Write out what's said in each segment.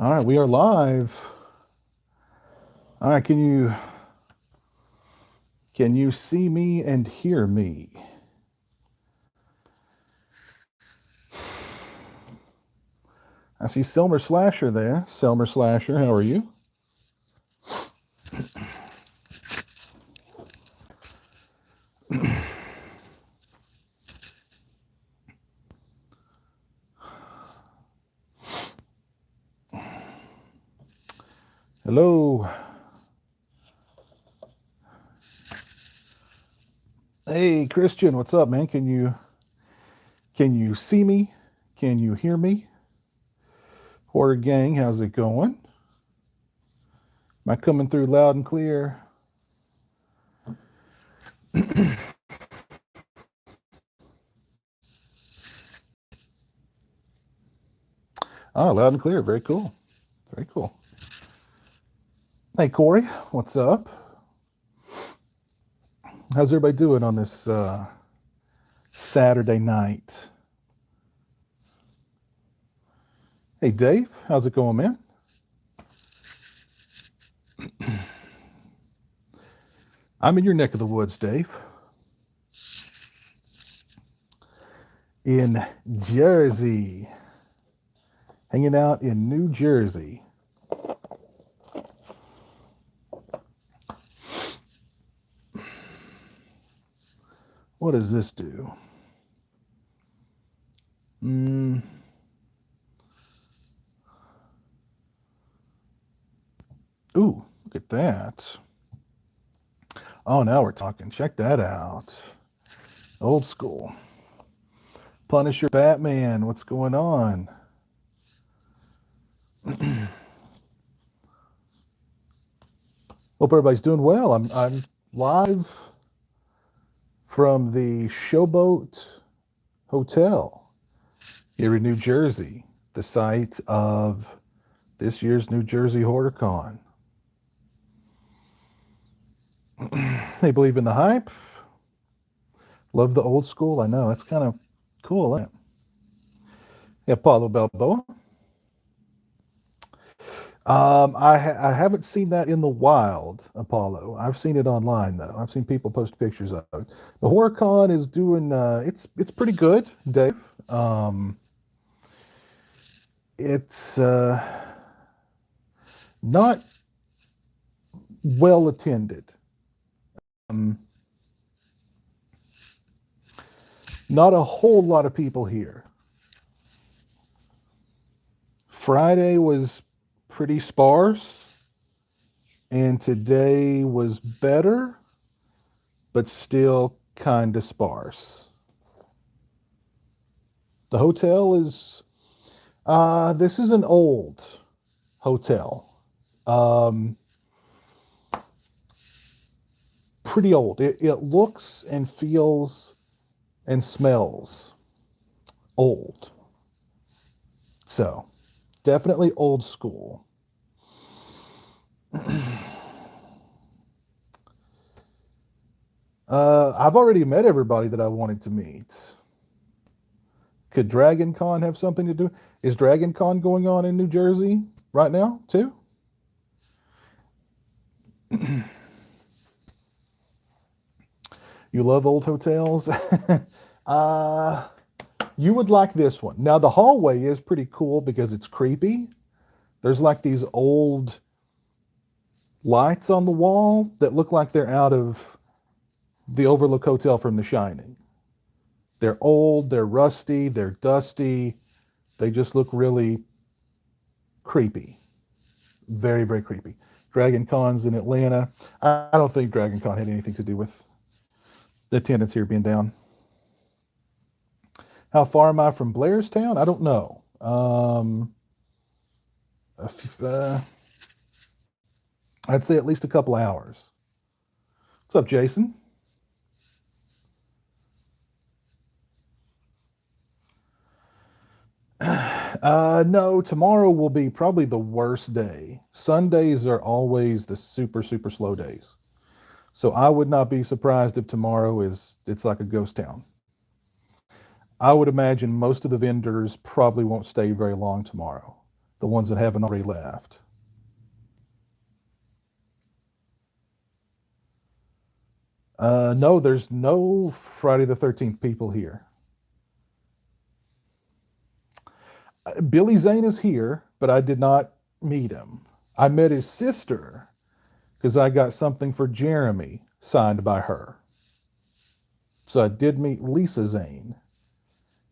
All right, we are live. All right, can you see me and hear me? I see Selmer Slasher there. Selmer Slasher, how are you? Hello. Hey, Christian, what's up, man? Can you see me? Can you hear me? Horror Gang, how's it going? Am I coming through loud and clear? Oh, loud and clear. Very cool. Very cool. Hey, Corey, what's up? How's everybody doing on this Saturday night? Hey, Dave, how's it going, man? I'm in your neck of the woods, Dave. In Jersey. Hanging out in New Jersey. What does this do? Ooh, look at that. Oh, now we're talking. Check that out. Old school. Punisher Batman, what's going on? Hope everybody's doing well. I'm live from the Showboat Hotel here in New Jersey, the site of this year's New Jersey Horicon. They believe in the hype. Love the old school. I know that's kind of cool. Isn't it? Yeah, Paulo Balboa. I haven't seen that in the wild, Apollo. I've seen it online though. I've seen people post pictures of it. The Horicon is doing it's pretty good, Dave. It's not well attended. Um, Not a whole lot of people here. Friday was pretty sparse, and today was better, but still kind of sparse. The hotel is, this is an old hotel. Um, Pretty old. It looks and feels and smells old. So, definitely old school. I've already met everybody that I wanted to meet. Could Dragon Con have something to do? Is Dragon Con going on in New Jersey right now, too? You love old hotels? uh, you would like this one. Now, the hallway is pretty cool because it's creepy. There's like these old lights on the wall that look like they're out of the Overlook Hotel from The Shining. They're old, they're rusty, they're dusty. They just look really creepy. Very, very creepy. Dragon Con's in Atlanta. I don't think Dragon Con had anything to do with the attendance here being down. How far am I from Blairstown? I don't know. I'd say at least a couple hours. What's up, Jason? No, tomorrow will be probably the worst day. Sundays are always the super, super slow days. So I would not be surprised if tomorrow it's like a ghost town. I would imagine most of the vendors probably won't stay very long tomorrow. the ones that haven't already left. No, there's no Friday the 13th people here. Billy Zane is here, but I did not meet him. I met his sister because I got something for Jeremy signed by her. So I did meet Lisa Zane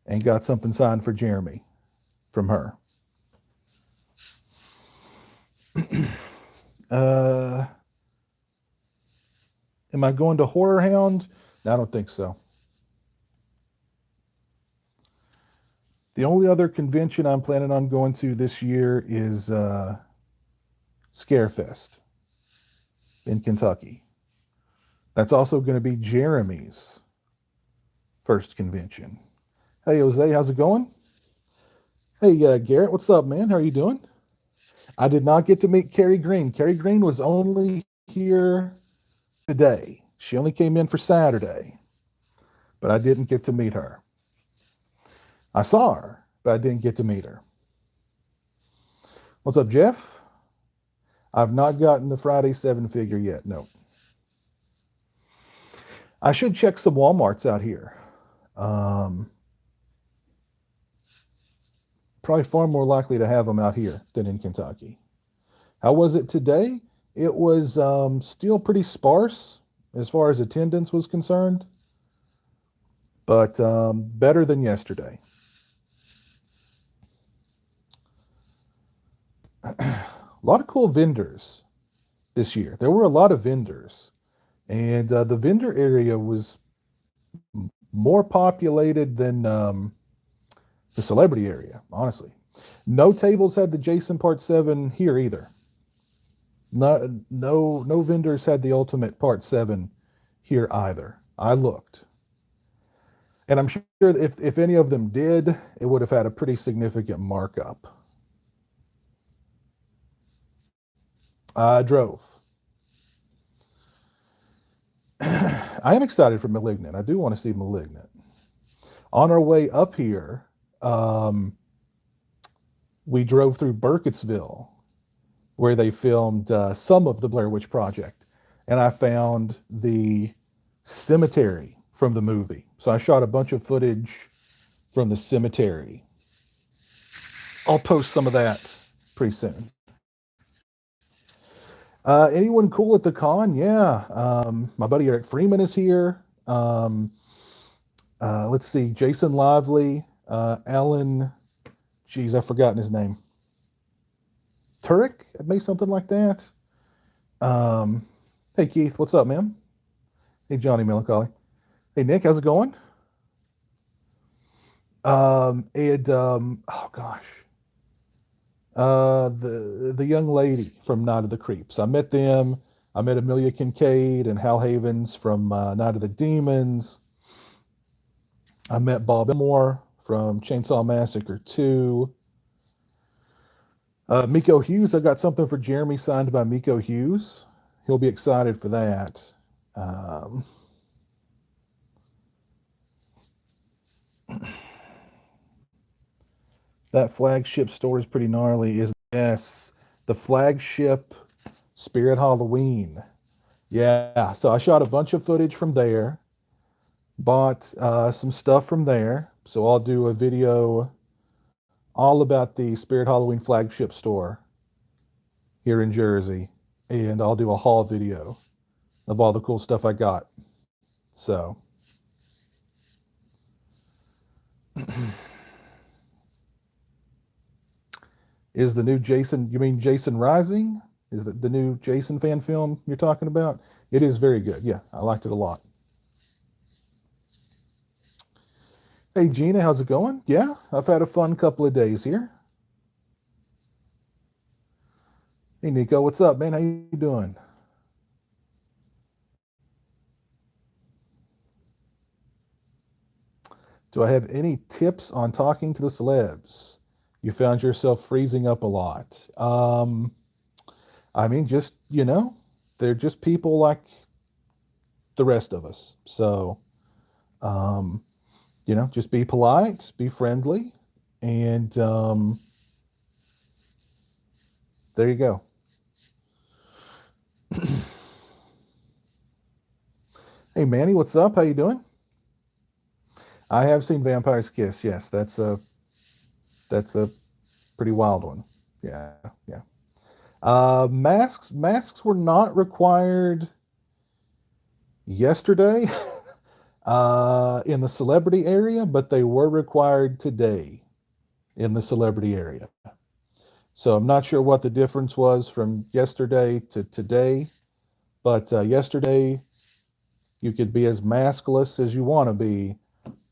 and got something signed for Jeremy from her. uh, am I going to Horror Hound? I don't think so. The only other convention I'm planning on going to this year is Scarefest in Kentucky. That's also going to be Jeremy's first convention. Hey, Jose, how's it going? Hey, Garrett, what's up, man? How are you doing? I did not get to meet Carrie Green. Carrie Green was only here today. She only came in for Saturday, but I didn't get to meet her. I saw her, but I didn't get to meet her. What's up, Jeff? I've not gotten the Friday 7-figure yet. No. I should check some Walmarts out here. Probably far more likely to have them out here than in Kentucky. How was it today? It was still pretty sparse as far as attendance was concerned, but better than yesterday. A lot of cool vendors this year. There were a lot of vendors, and the vendor area was more populated than the celebrity area, honestly. No tables had the Jason Part 7 here either. No vendors had the Ultimate Part 7 here either. I looked. And I'm sure if any of them did, it would have had a pretty significant markup. I drove. I am excited for Malignant. I do want to see Malignant. On our way up here, we drove through Burkittsville, where they filmed some of the Blair Witch Project, and I found the cemetery from the movie. So I shot a bunch of footage from the cemetery. I'll post some of that pretty soon. Anyone cool at the con? Yeah. My buddy Eric Freeman is here. Let's see. Jason Lively, Alan, geez, I've forgotten his name. Turek, maybe something like that. Hey, Keith, what's up, man? Hey, Johnny Melancholy. Hey, Nick, how's it going? Oh gosh, the young lady from Night of the Creeps. I met them. I met Amelia Kincaid and Hal Havens from Night of the Demons. I met Bob Elmore from Chainsaw Massacre 2. Miko Hughes, I got something for Jeremy signed by Miko Hughes. He'll be excited for that. That flagship store is pretty gnarly, isn't it? Yes, the flagship Spirit Halloween. Yeah, so I shot a bunch of footage from there, bought some stuff from there. So I'll do a video all about the Spirit Halloween flagship store here in Jersey, and I'll do a haul video of all the cool stuff I got. So is the new Jason, you mean Jason Rising? Is that the new Jason fan film you're talking about? It is very good. Yeah, I liked it a lot. Hey, Gina, how's it going? Yeah, I've had a fun couple of days here. Hey, Nico, what's up, man? How you doing? Do I have any tips on talking to the celebs? You found yourself freezing up a lot. I mean, just, they're just people like the rest of us. So, just be polite, be friendly, and there you go. Hey Manny, what's up? How you doing? I have seen Vampire's Kiss. Yes, that's a pretty wild one. Yeah, yeah. Masks were not required yesterday in the celebrity area, but they were required today in the celebrity area. So I'm not sure what the difference was from yesterday to today, but yesterday you could be as maskless as you want to be,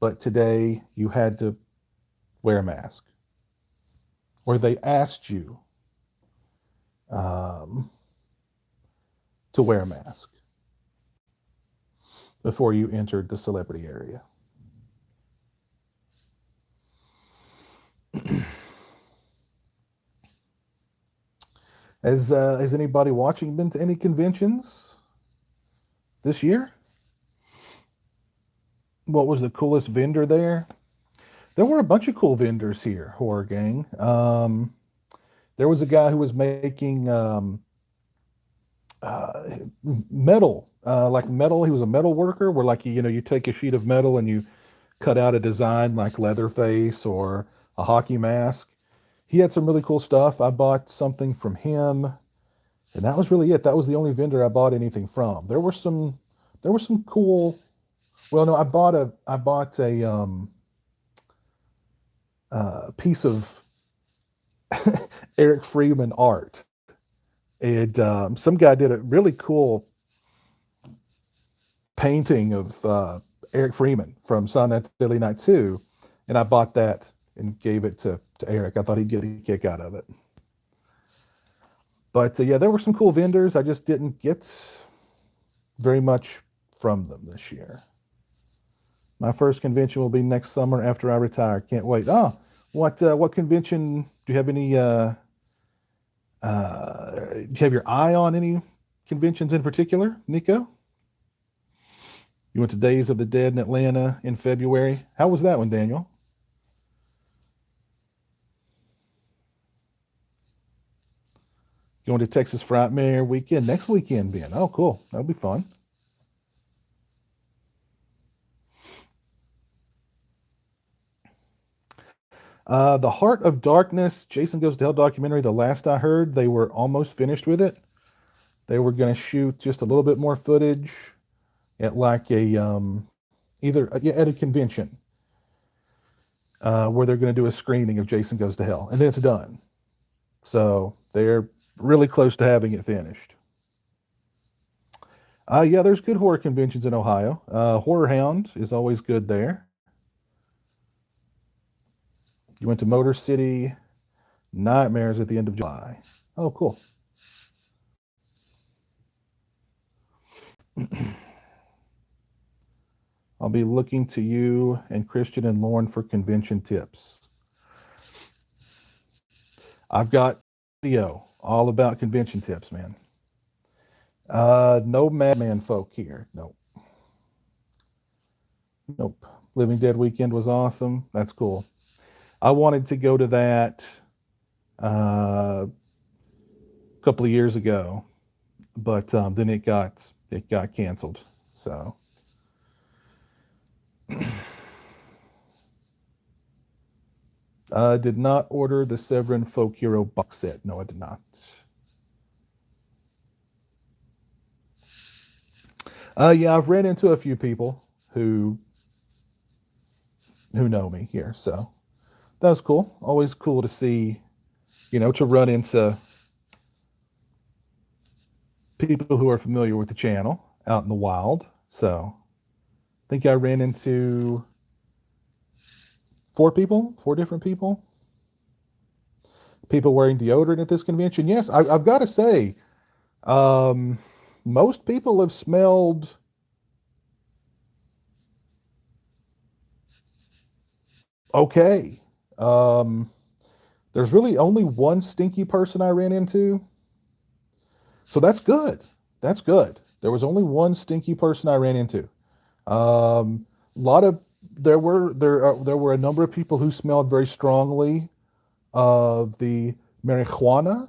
but today you had to wear a mask, or they asked you um, to wear a mask before you entered the celebrity area. Has anybody watching been to any conventions this year? What was the coolest vendor there? There were a bunch of cool vendors here, Horror Gang. There was a guy who was making uh, metal, like metal. He was a metal worker, where like you take a sheet of metal and you cut out a design like Leatherface or a hockey mask. He had some really cool stuff. I bought something from him, and that was really it. That was the only vendor I bought anything from. There were some cool. Well, no, I bought a piece of Eric Freeman art, and some guy did a really cool painting of Eric Freeman from Silent Night, Deadly Night 2, and I bought that and gave it to Eric. I thought he'd get a kick out of it. But yeah, there were some cool vendors. I just didn't get very much from them this year. My first convention will be next summer after I retire. Can't wait. Oh, what convention do you have any do you have your eye on any conventions in particular, Nico? You went to Days of the Dead in Atlanta in February. How was that one, Daniel? Going to Texas Frightmare weekend next weekend, Ben. Oh, cool. That'll be fun. The Heart of Darkness, Jason Goes to Hell documentary. The last I heard, they were almost finished with it. They were going to shoot just a little bit more footage at like a either yeah, at a convention where they're going to do a screening of Jason Goes to Hell, and then it's done. So they're really close to having it finished. Yeah, there's good horror conventions in Ohio. Horror Hound is always good there. You went to Motor City Nightmares at the end of July. Oh, cool. I'll be looking to you and Christian and Lauren for convention tips. I've got video all about convention tips, man. No Madman folk here. Nope. Nope. Living Dead weekend was awesome. That's cool. I wanted to go to that a couple of years ago, but then it got canceled. So I did not order the Severin Folk Hero box set. No, I did not. Yeah, I've ran into a few people who know me here, so that was cool. Always cool to see, to run into people who are familiar with the channel out in the wild. So I think I ran into four different people wearing deodorant at this convention. Yes, I've got to say, um, most people have smelled okay. Um, there's really only one stinky person I ran into, so that's good. That's good. There was only one stinky person I ran into. A lot of there were a number of people who smelled very strongly of the marijuana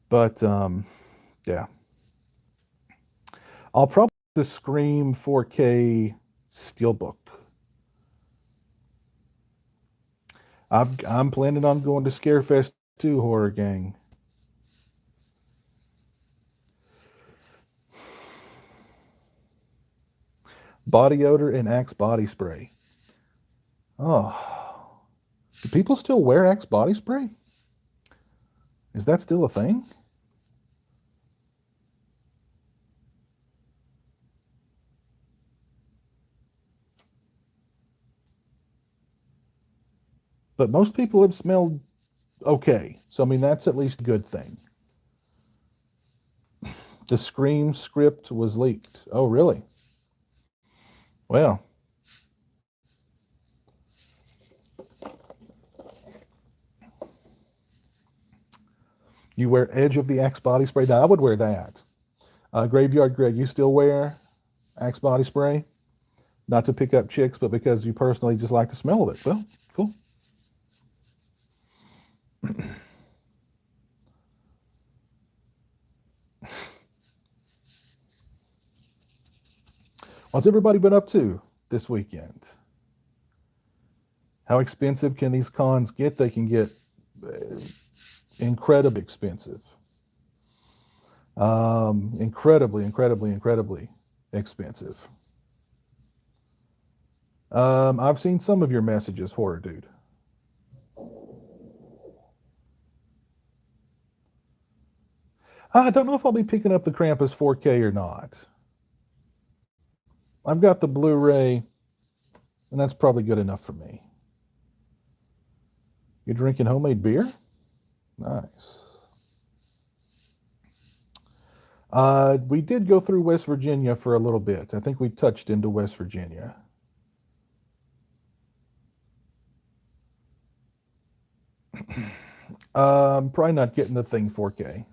But yeah, I'll probably the Scream 4K Steelbook. I'm planning on going to Scarefest too, Horror Gang. Body odor and Axe body spray. Oh, do people still wear Axe body spray? Is that still a thing? But most people have smelled okay. So, I mean, that's at least a good thing. The Scream script was leaked. Oh, really? Well, you wear Edge of the Axe body spray? Now, I would wear that. Graveyard Greg, you still wear Axe body spray? Not to pick up chicks, but because you personally just like the smell of it. Well, cool. What's everybody been up to this weekend? How expensive can these cons get? They can get incredibly expensive. Incredibly expensive. I've seen some of your messages, Horror Dude. I don't know if I'll be picking up the Krampus 4K or not. I've got the Blu-ray, and that's probably good enough for me. You're drinking homemade beer? Nice. We did go through West Virginia for a little bit. I think we touched into West Virginia. Probably not getting the thing 4K.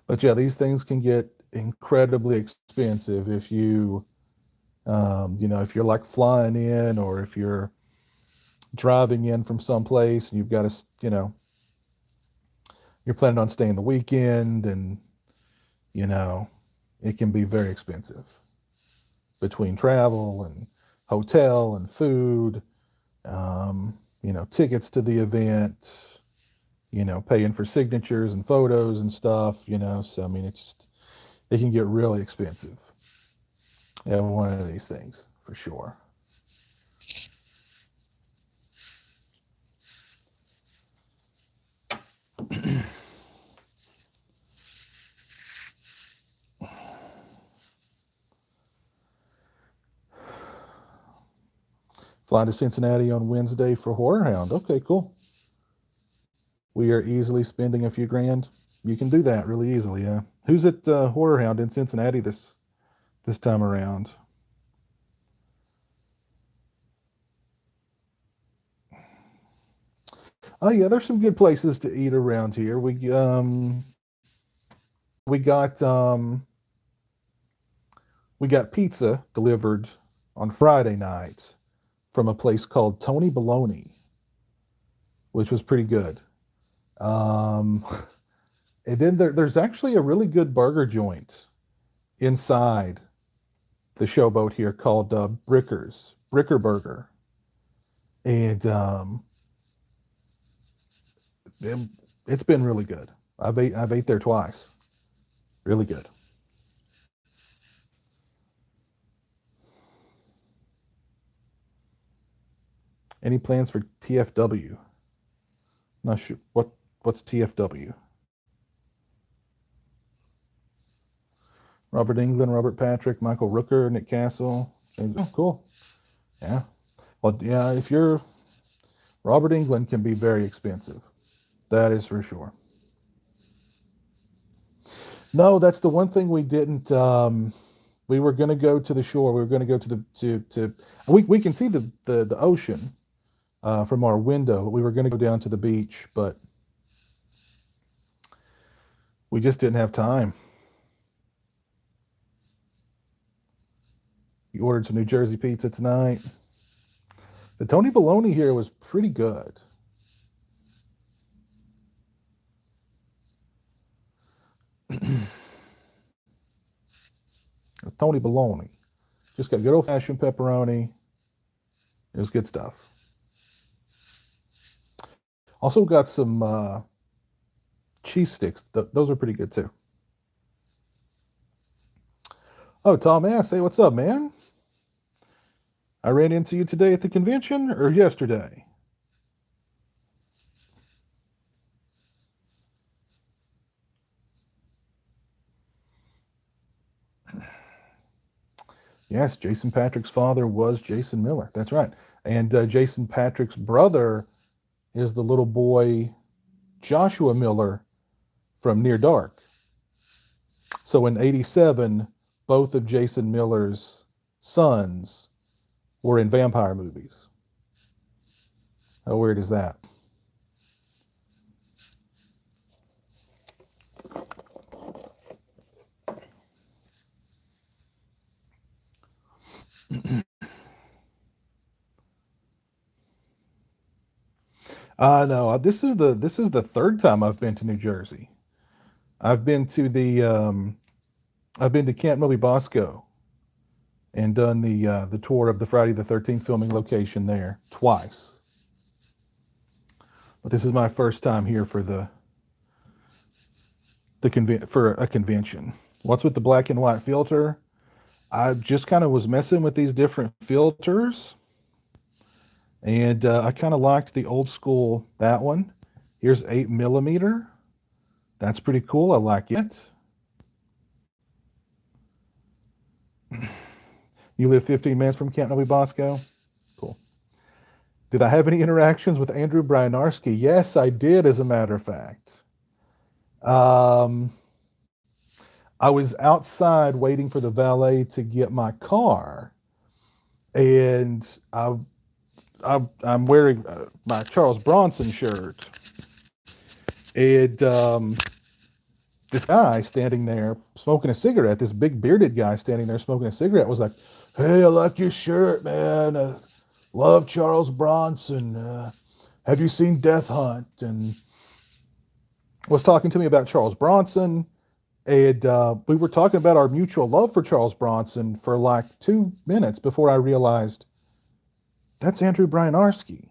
But yeah, these things can get incredibly expensive if you, if you're like flying in or if you're driving in from someplace and you've got to, you're planning on staying the weekend and, you know, it can be very expensive between travel and hotel and food, tickets to the event, paying for signatures and photos and stuff, so I mean, it can get really expensive. Yeah, one of these things for sure. Fly to Cincinnati on Wednesday for Horror Hound. Okay, cool. We are easily spending a few grand. You can do that really easily, yeah. Who's at Horror Hound in Cincinnati this time around? Oh yeah, there's some good places to eat around here. We got we got pizza delivered on Friday night from a place called Tony Baloney, which was pretty good. Um, and then there's actually a really good burger joint inside the showboat here called Bricker Burger, and it, it's been really good. I've ate there twice. Really good. Any plans for TFW? Not sure what's TFW. Robert England, Robert Patrick, Michael Rooker, Nick Castle, James. Oh, cool. Yeah. Well, yeah. If you're Robert England, can be very expensive. That is for sure. No, that's the one thing we didn't. We were going to go to the shore. We were going to go to the to. We can see the ocean from our window. We were going to go down to the beach, but we just didn't have time. You ordered some New Jersey pizza tonight. The Tony Baloney here was pretty good. It's Tony Baloney. Just got good old-fashioned pepperoni. It was good stuff. Also got some cheese sticks. Those are pretty good too. Oh, Tom S. Hey, what's up, man? I ran into you today at the convention or yesterday? Yes, Jason Patrick's father was Jason Miller. That's right. And Jason Patrick's brother is the little boy Joshua Miller from Near Dark. So in '87, both of Jason Miller's sons were in vampire movies. How weird is that? No, this is the third time I've been to New Jersey. I've been to the I've been to Camp Moby Bosco and done the tour of the Friday the 13th filming location there twice. But this is my first time here for for a convention. What's with the black and white filter? I just kind of was messing with these different filters, and I kind of liked the old school, that one. Here's 8mm. That's pretty cool. I like it. You live 15 minutes from Camp Novi Bosco? Cool. Did I have any interactions with Andrew Bryanarski? Yes, I did, as a matter of fact. I was outside waiting for the valet to get my car, and I'm wearing my Charles Bronson shirt, and this guy standing there smoking a cigarette, this big bearded guy standing there smoking a cigarette, was like, "Hey, I like your shirt, man. Love Charles Bronson. Have you seen Death Hunt?" And was talking to me about Charles Bronson. And we were talking about our mutual love for Charles Bronson for like 2 minutes before I realized that's Andrew Bryanarski.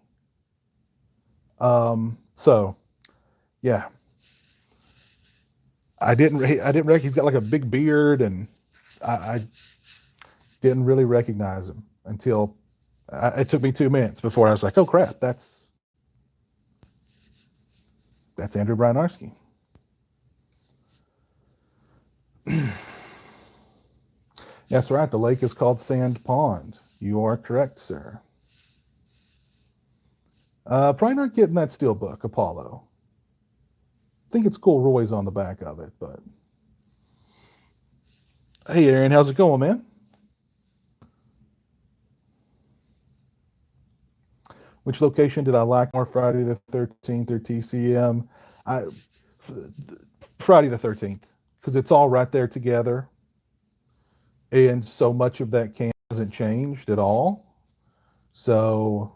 So yeah, I didn't recognize, he's got like a big beard, and I didn't really recognize him until it took me 2 minutes before I was like, oh crap, that's Andrew Bryanarski. That's right. The lake is called Sand Pond. You are correct, sir. Probably not getting that steelbook, Apollo. I think it's cool Roy's on the back of it, but hey, Aaron, how's it going, man? Which location did I like more, Friday the 13th or TCM? I Friday the 13th, because it's all right there together, and so much of that camp hasn't changed at all. So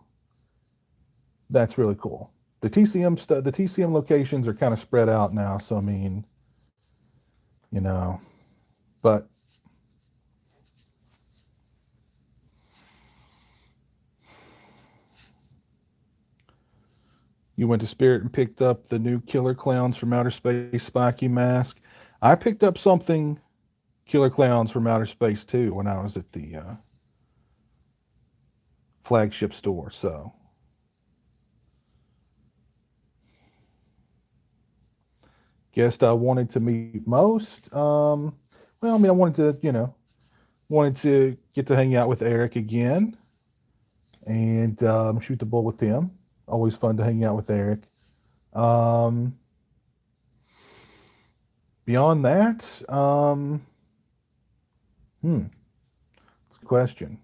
that's really cool. The TCM locations are kind of spread out now, so I mean, you know, but you went to Spirit and picked up the new Killer Clowns from Outer Space spiky mask. I picked up something Killer Clowns from Outer Space too when I was at the flagship store. So guessed I wanted to meet most. Well, I mean, I wanted to, wanted to get to hang out with Eric again and shoot the bull with him. Always fun to hang out with Eric. Um, Beyond that, it's a question.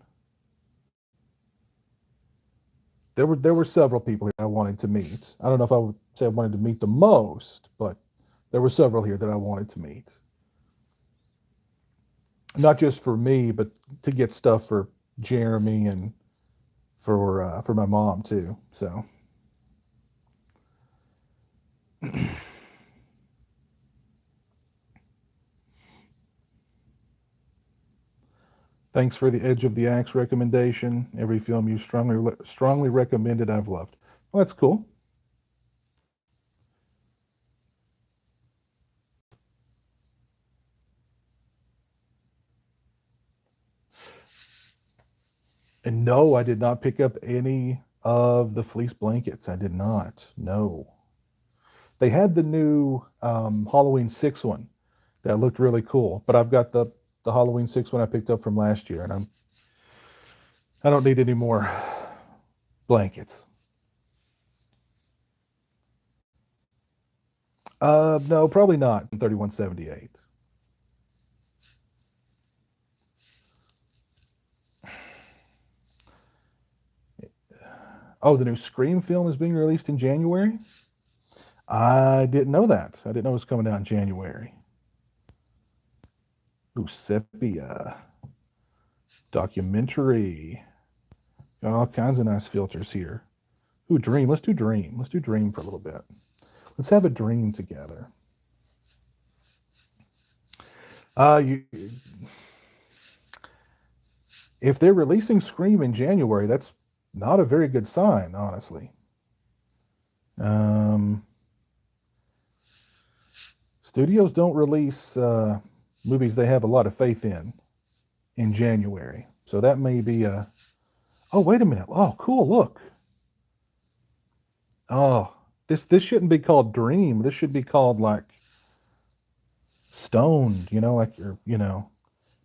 There were several people here I wanted to meet. I don't know if I would say I wanted to meet the most, but there were several here that I wanted to meet. Not just for me, but to get stuff for Jeremy and for my mom too. So thanks for the Edge of the Axe recommendation. Every film you strongly recommended, I've loved. Well, that's cool. And no, I did not pick up any of the fleece blankets. I did not. No. They had the new Halloween 6 one that looked really cool, but I've got the Halloween 6 one I picked up from last year, and I don't need any more blankets. No, probably not. 3178. Oh, the new Scream film is being released in January? I didn't know that. I didn't know it was coming out in January. Ooh, sepia. Documentary. Got all kinds of nice filters here. Ooh, Dream. Let's do Dream. Let's do Dream for a little bit. Let's have a dream together. You, if they're releasing Scream in January, that's not a very good sign, honestly. Studios don't release movies they have a lot of faith in January, so that may be a. Oh, wait a minute! Oh, cool! Look. Oh, this shouldn't be called Dream. This should be called like Stoned. You know, like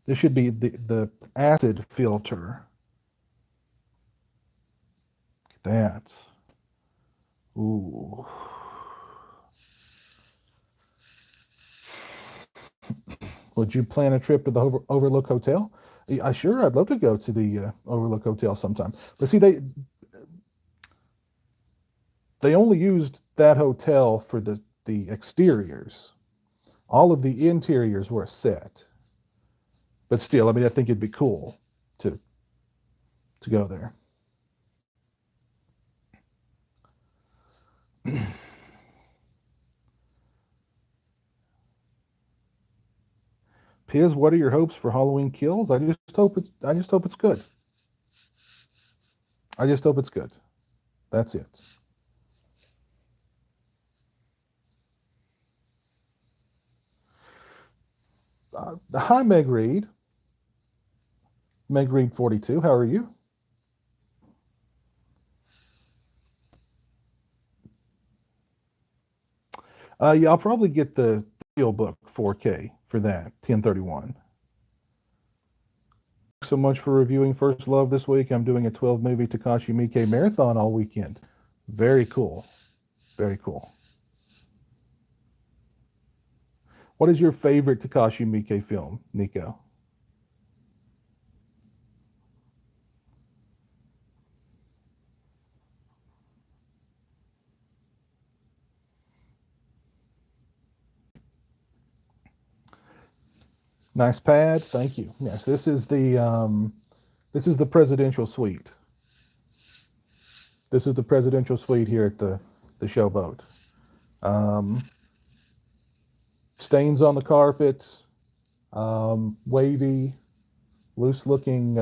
this should be the acid filter. Look at that. Ooh. Would you plan a trip to the Overlook Hotel? I'd love to go to the Overlook Hotel sometime. But see, they only used that hotel for the exteriors. All of the interiors were a set. But still, I mean, I think it'd be cool to go there. Piz, what are your hopes for Halloween Kills? I just hope it's good. I just hope it's good. That's it. Hi, Meg Reed. Meg Reed 42. How are you? Yeah, I'll probably get the Steelbook 4K for that 1031. Thanks so much for reviewing First Love this week. I'm doing a 12 movie Takashi Miike marathon all weekend. Very cool. Very cool. What is your favorite Takashi Miike film, Nico? Nice pad. Thank you. Yes, this is the presidential suite. This is the presidential suite here at the Showboat. Um, Stains on the carpet, wavy, loose looking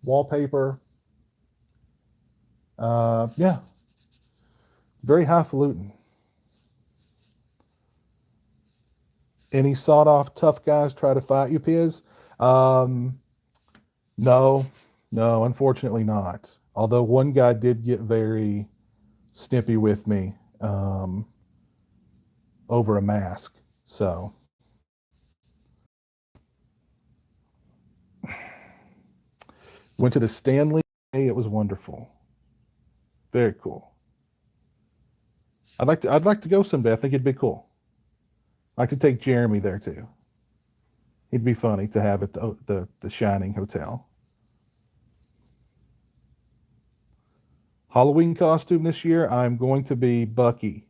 wallpaper. Yeah, very highfalutin. Any sawed off tough guys try to fight you, Piz? Um, no, no, unfortunately not. Although one guy did get very snippy with me over a mask. So went to the Stanley. It was wonderful. Very cool. I'd like to go someday. I think it'd be cool. I'd like to take Jeremy there too. He'd be funny to have at the Shining Hotel. Halloween costume this year, I'm going to be Bucky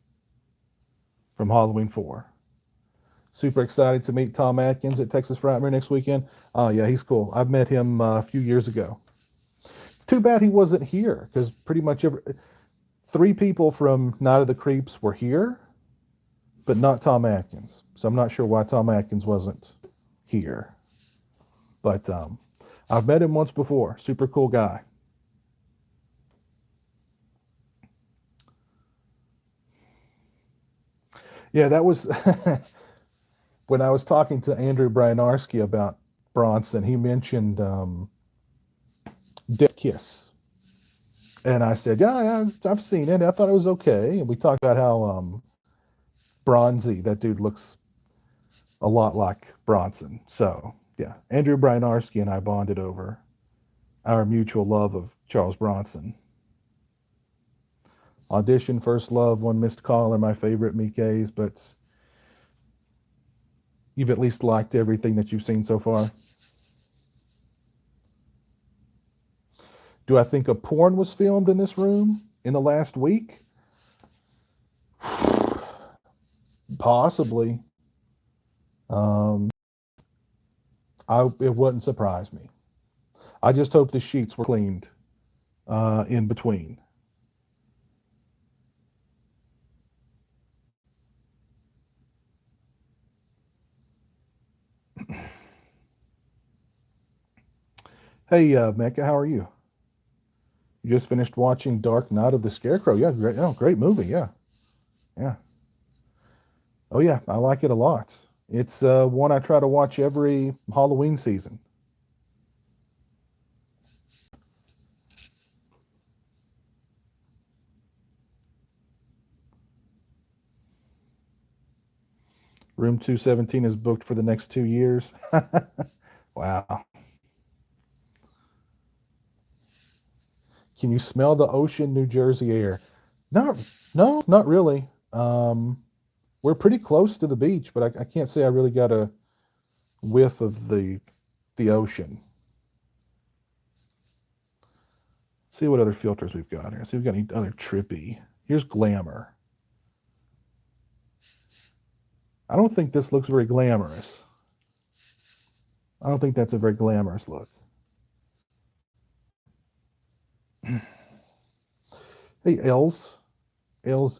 from Halloween 4. Super excited to meet Tom Atkins at Texas Frightmare next weekend. Oh, yeah, he's cool. I've met him a few years ago. It's too bad he wasn't here because pretty much three people from Night of the Creeps were here, but not Tom Atkins. So I'm not sure why Tom Atkins wasn't here. But I've met him once before. Super cool guy. Yeah, that was when I was talking to Andrew Bryanarski about Bronson. He mentioned Death Kiss. And I said, yeah, I've seen it. I thought it was okay. And we talked about how bronzy that dude looks a lot like Bronson. So, yeah, Andrew Bryanarski and I bonded over our mutual love of Charles Bronson. Audition, First Love, One Missed Call are my favorite Mikkei's, but you've at least liked everything that you've seen so far. Do I think a porn was filmed in this room in the last week? Possibly. It wouldn't surprise me. I just hope the sheets were cleaned in between. Hey, Mecca, how are you? You just finished watching Dark Night of the Scarecrow. Yeah, great. Oh, great movie. Yeah, yeah. Oh, yeah. I like it a lot. It's one I try to watch every Halloween season. Room 217 is booked for the next 2 years. Wow. Can you smell the ocean, New Jersey air? No, no, not really. We're pretty close to the beach, but I can't say I really got a whiff of the ocean. See what other filters we've got here. See if we've got any other trippy. Here's glamour. I don't think this looks very glamorous. I don't think that's a very glamorous look. Hey, Els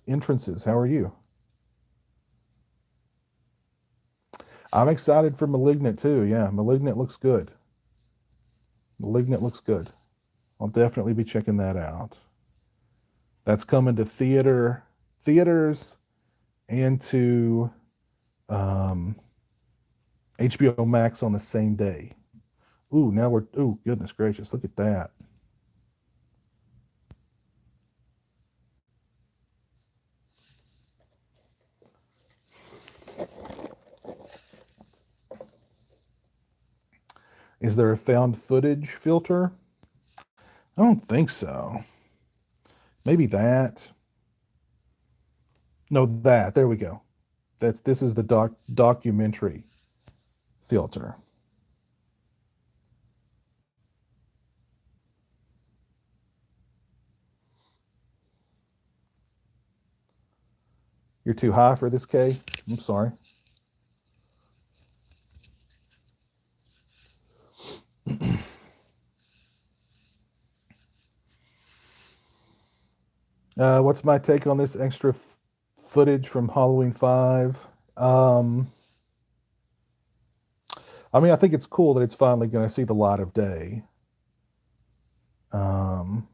Entrances, how are you? I'm excited for Malignant too. Yeah, Malignant looks good. Malignant looks good. I'll definitely be checking that out. That's coming to theaters, and to um, HBO Max on the same day. Ooh, ooh, goodness gracious, look at that. Is there a found footage filter? I don't think so. Maybe that. No, that. There we go. This is the documentary filter. You're too high for this, K. I'm sorry. What's my take on this extra footage from Halloween 5? I mean, I think it's cool that it's finally going to see the light of day. And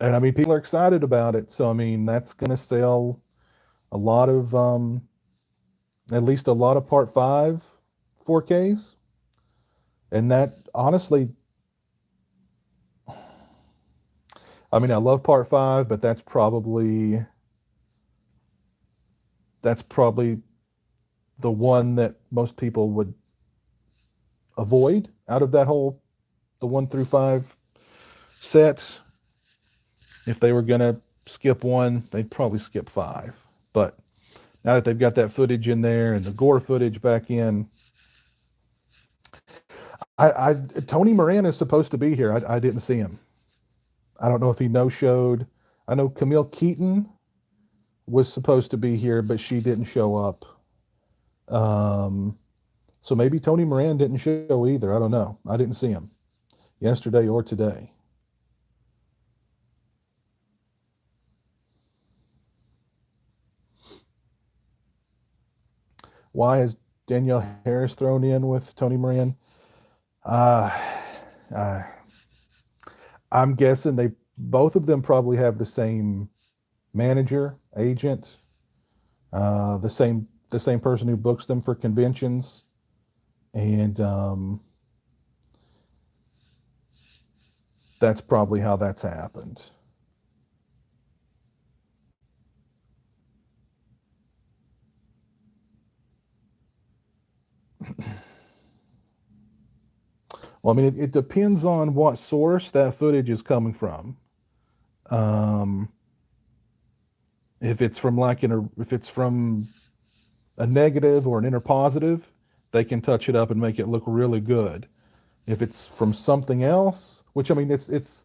I mean, people are excited about it. So, I mean, that's going to sell a lot of, at least a lot of Part 5 4Ks. And that, honestly, I mean, I love Part 5, but that's probably the one that most people would avoid out of the 1 through 5 set. If they were going to skip one, they'd probably skip 5. But now that they've got that footage in there and the gore footage back in, Tony Moran is supposed to be here. I didn't see him. I don't know if he no-showed. I know Camille Keaton was supposed to be here, but she didn't show up. So maybe Tony Moran didn't show either. I don't know. I didn't see him yesterday or today. Why is Danielle Harris thrown in with Tony Moran? Uh, uh, I'm guessing they both of them probably have the same manager, agent, the same person who books them for conventions, and that's probably how that's happened. Well, I mean, it depends on what source that footage is coming from. Um, if it's from if it's from a negative or an inner positive, they can touch it up and make it look really good. If it's from something else, which I mean, it's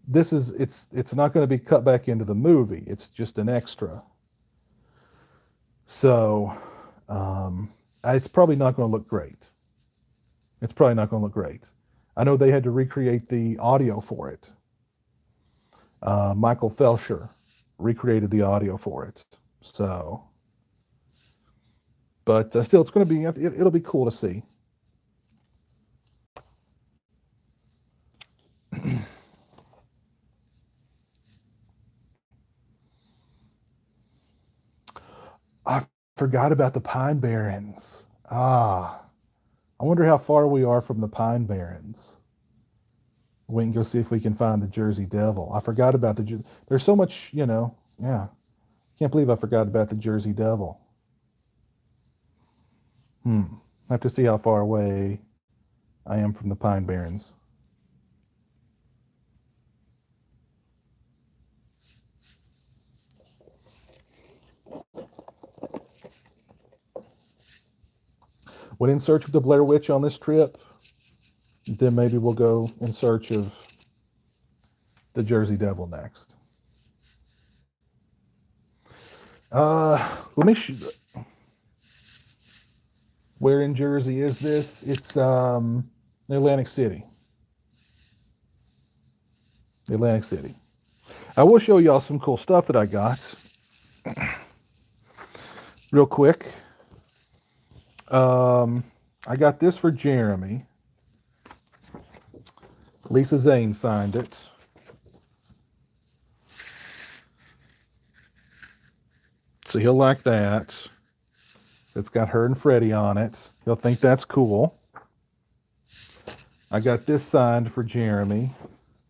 not going to be cut back into the movie. It's just an extra. So, it's probably not going to look great. It's probably not going to look great. I know they had to recreate the audio for it. Michael Felsher recreated the audio for it. So, but still, it's going to be, it'll be cool to see. I forgot about the Pine Barrens. I wonder how far we are from the Pine Barrens. We can go see if we can find the Jersey Devil. I forgot about there's so much, yeah. Can't believe I forgot about the Jersey Devil. I have to see how far away I am from the Pine Barrens. Went in search of the Blair Witch on this trip. Then maybe we'll go in search of the Jersey Devil next. Let me. Where in Jersey is this? It's Atlantic City. Atlantic City. I will show y'all some cool stuff that I got. Real quick. I got this for Jeremy. Lisa Zane signed it. So he'll like that. It's got her and Freddie on it. He'll think that's cool. I got this signed for Jeremy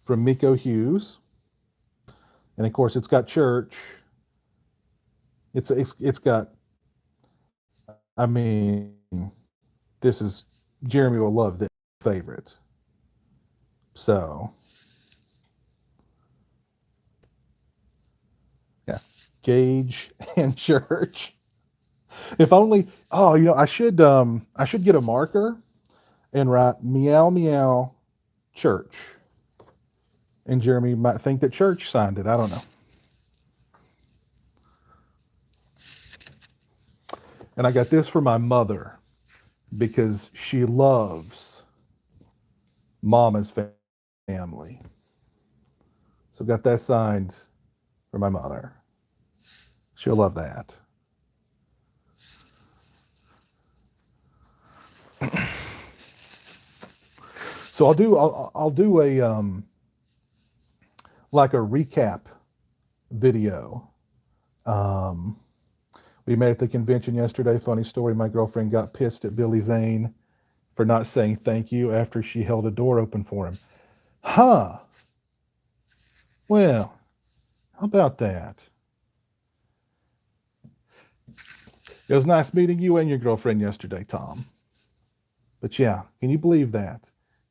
from Miko Hughes. And of course it's got church. It's got, I mean, Jeremy will love this favorite. So, yeah, Gage and church. If only, I should get a marker and write meow meow church. And Jeremy might think that church signed it. I don't know. And I got this for my mother because she loves Mama's family. So got that signed for my mother. She'll love that. So I'll do a like a recap video. We met at the convention yesterday. Funny story, my girlfriend got pissed at Billy Zane for not saying thank you after she held a door open for him. Huh. Well, how about that? It was nice meeting you and your girlfriend yesterday, Tom. But yeah, can you believe that?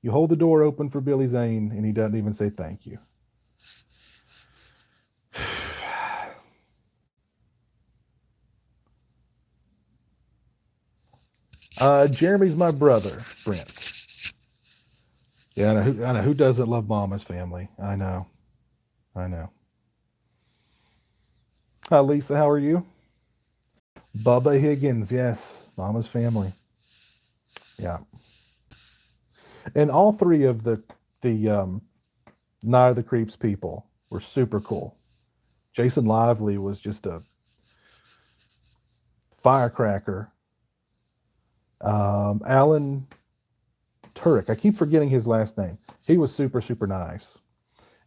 You hold the door open for Billy Zane and he doesn't even say thank you. Jeremy's my brother, Brent. Yeah, I know who doesn't love Mama's family. I know. Hi, Lisa. How are you? Bubba Higgins. Yes, Mama's family. Yeah, and all three of the Night of the Creeps people were super cool. Jason Lively was just a firecracker. Alan Turek. I keep forgetting his last name. He was super super nice.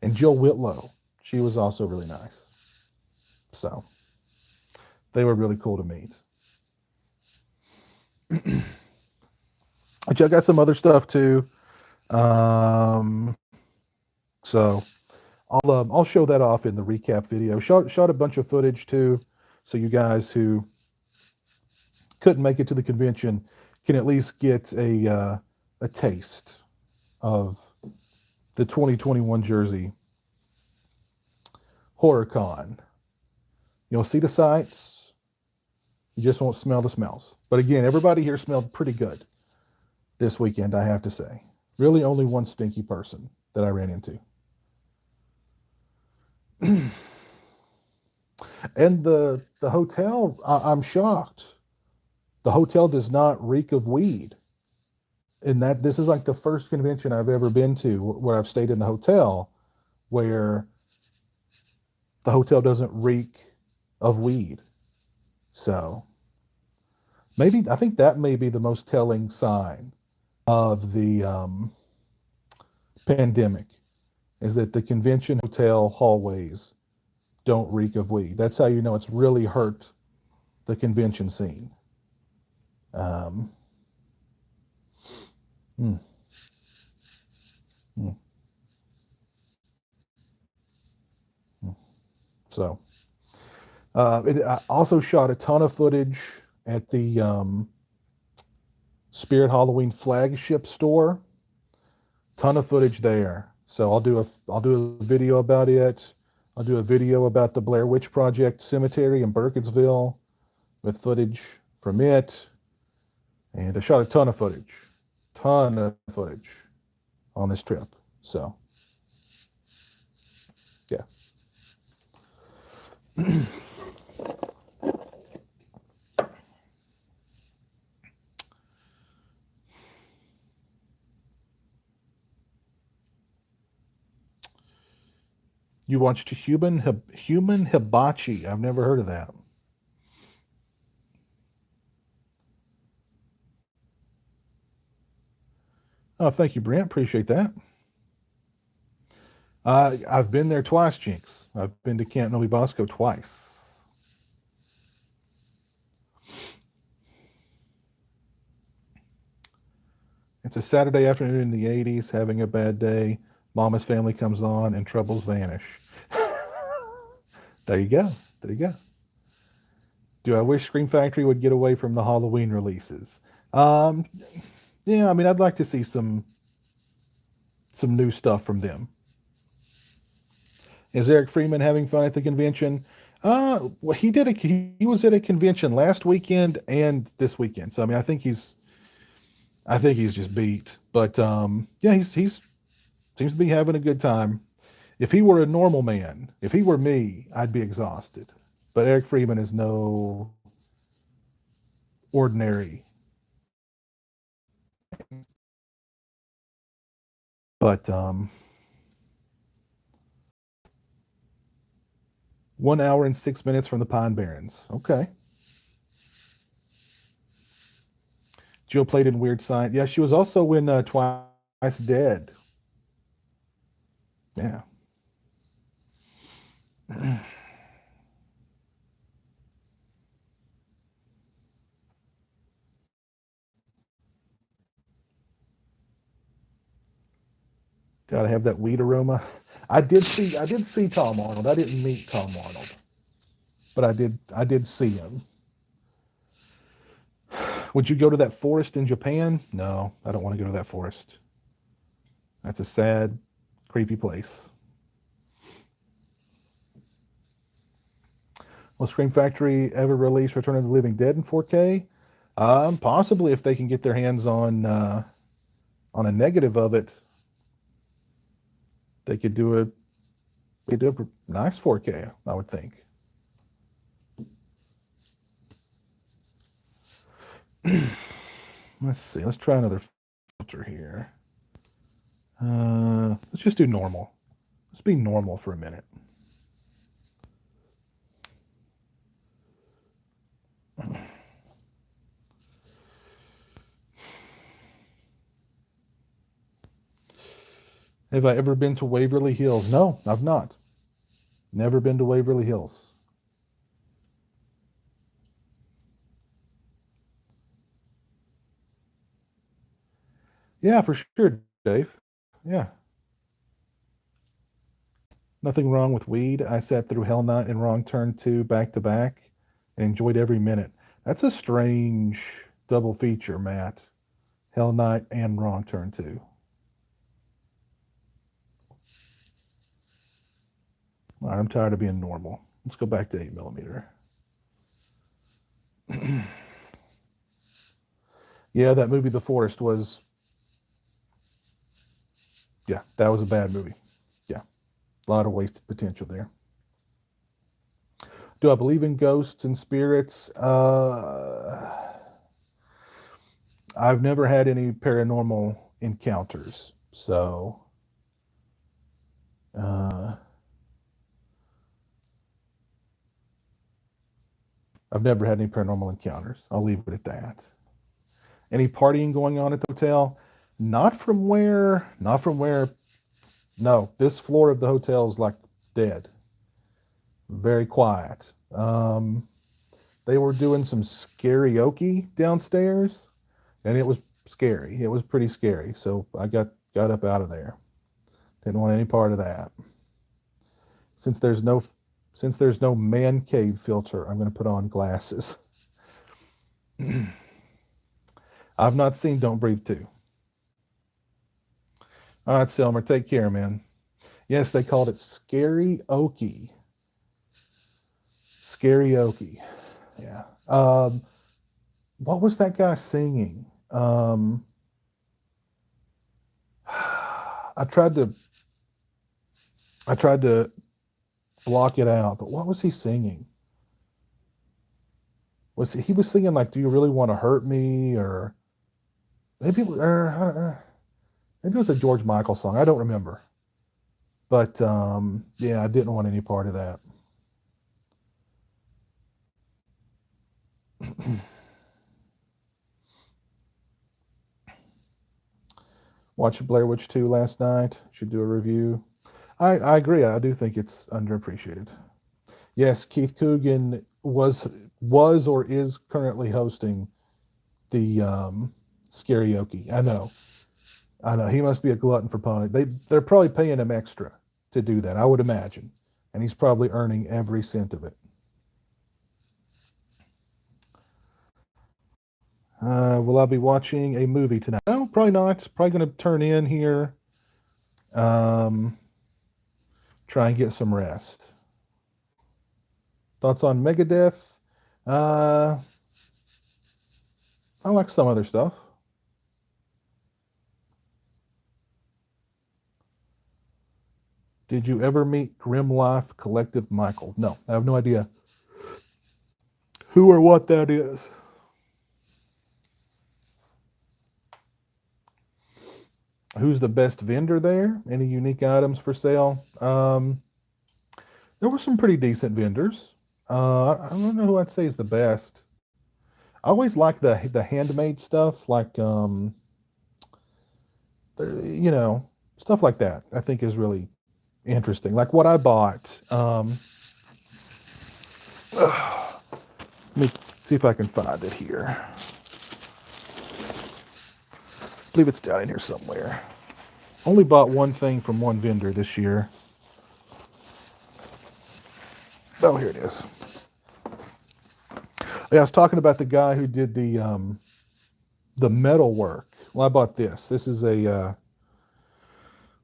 And Jill Whitlow. She was also really nice. So they were really cool to meet. I got some other stuff too. Um, so I'll show that off in the recap video. Shot a bunch of footage too, so you guys who couldn't make it to the convention can at least get a taste of the 2021 Jersey Horicon. You'll see the sights, you just won't smell the smells. But again, everybody here smelled pretty good this weekend, I have to say. Really, only one stinky person that I ran into. And the hotel, I'm shocked. The hotel does not reek of weed. And that this is like the first convention I've ever been to where I've stayed in the hotel where the hotel doesn't reek of weed. So maybe I think that may be the most telling sign of the pandemic is that the convention hotel hallways don't reek of weed. That's how you know it's really hurt the convention scene. Um, mm, mm, mm. So I also shot a ton of footage at the Spirit Halloween flagship store. Ton of footage there. So I'll do a video about it. I'll do a video about the Blair Witch Project cemetery in Burkittsville with footage from it. And I shot a ton of footage on this trip. So yeah. You watched Human Hibachi. I've never heard of that. Oh, thank you, Brent. Appreciate that. I've been there twice, Jinx. I've been to Camp Novi Bosco twice. It's a Saturday afternoon in the 80s, having a bad day. Mama's family comes on and troubles vanish. There you go. There you go. Do I wish Scream Factory would get away from the Halloween releases? Um, yeah, I mean, I'd like to see some new stuff from them. Is Eric Freeman having fun at the convention? Well, he was at a convention last weekend and this weekend. So I mean, I think he's just beat. But yeah, he's seems to be having a good time. If he were a normal man, if he were me, I'd be exhausted. But Eric Freeman is no ordinary. But 1 hour and 6 minutes from the Pine Barrens. Okay. Jill played in Weird Science. Yeah, she was also in Twice Dead. Yeah. Gotta have that weed aroma. I did see Tom Arnold. I didn't meet Tom Arnold, but I did see him. Would you go to that forest in Japan? No, I don't want to go to that forest. That's a sad, creepy place. Will Scream Factory ever release Return of the Living Dead in 4K? Possibly if they can get their hands on a negative of it, they could do a nice 4K, I would think. Let's see. Let's try another filter here. Let's just do normal. Let's be normal for a minute. Have I ever been to Waverly Hills? No, I've not. Never been to Waverly Hills. Yeah, for sure, Dave. Yeah. Nothing wrong with weed. I sat through Hell Night and Wrong Turn 2 back to back and enjoyed every minute. That's a strange double feature, Matt. Hell Night and Wrong Turn 2. All right, I'm tired of being normal. Let's go back to 8mm. Yeah, that movie, The Forest, was, yeah, that was a bad movie. Yeah, a lot of wasted potential there. Do I believe in ghosts and spirits? I've never had any paranormal encounters, so uh, I've never had any paranormal encounters. I'll leave it at that. Any partying going on at the hotel? Not from where. No, this floor of the hotel is like dead. Very quiet. They were doing some karaoke downstairs, and it was scary. It was pretty scary. So I got up out of there. Didn't want any part of that. Since there's no since there's no man cave filter, I'm going to put on glasses. I've not seen Don't Breathe 2. All right, Selmer, take care, man. Yes, they called it Scary-oke. Scary-oke. Yeah. What was that guy singing? I tried to block it out, but what was he singing? He was singing like "Do you really want to hurt me?" or maybe it was a George Michael song. I don't remember. But yeah, I didn't want any part of that. Watched Blair Witch 2 last night. Should do a review. I agree. I do think it's underappreciated. Yes, Keith Coogan was or is currently hosting the Karaoke. I know. He must be a glutton for punishment. They're probably paying him extra to do that, I would imagine, and he's probably earning every cent of it. Will I be watching a movie tonight? No, probably not. Probably going to turn in here. Um, Try and get some rest. Thoughts on Megadeth? Uh, I like some other stuff. Did you ever meet Grim Life Collective Michael? No, I have no idea who or what that is. Who's the best vendor there? Any unique items for sale? There were some pretty decent vendors. I don't know who I'd say is the best. I always like the handmade stuff, like stuff like that. I think is really interesting. Like what I bought. Let me see if I can find it here. I believe it's down in here somewhere. Only bought one thing from one vendor this year. Oh, here it is. Yeah, I was talking about the guy who did the metal work. Well, I bought this. This is a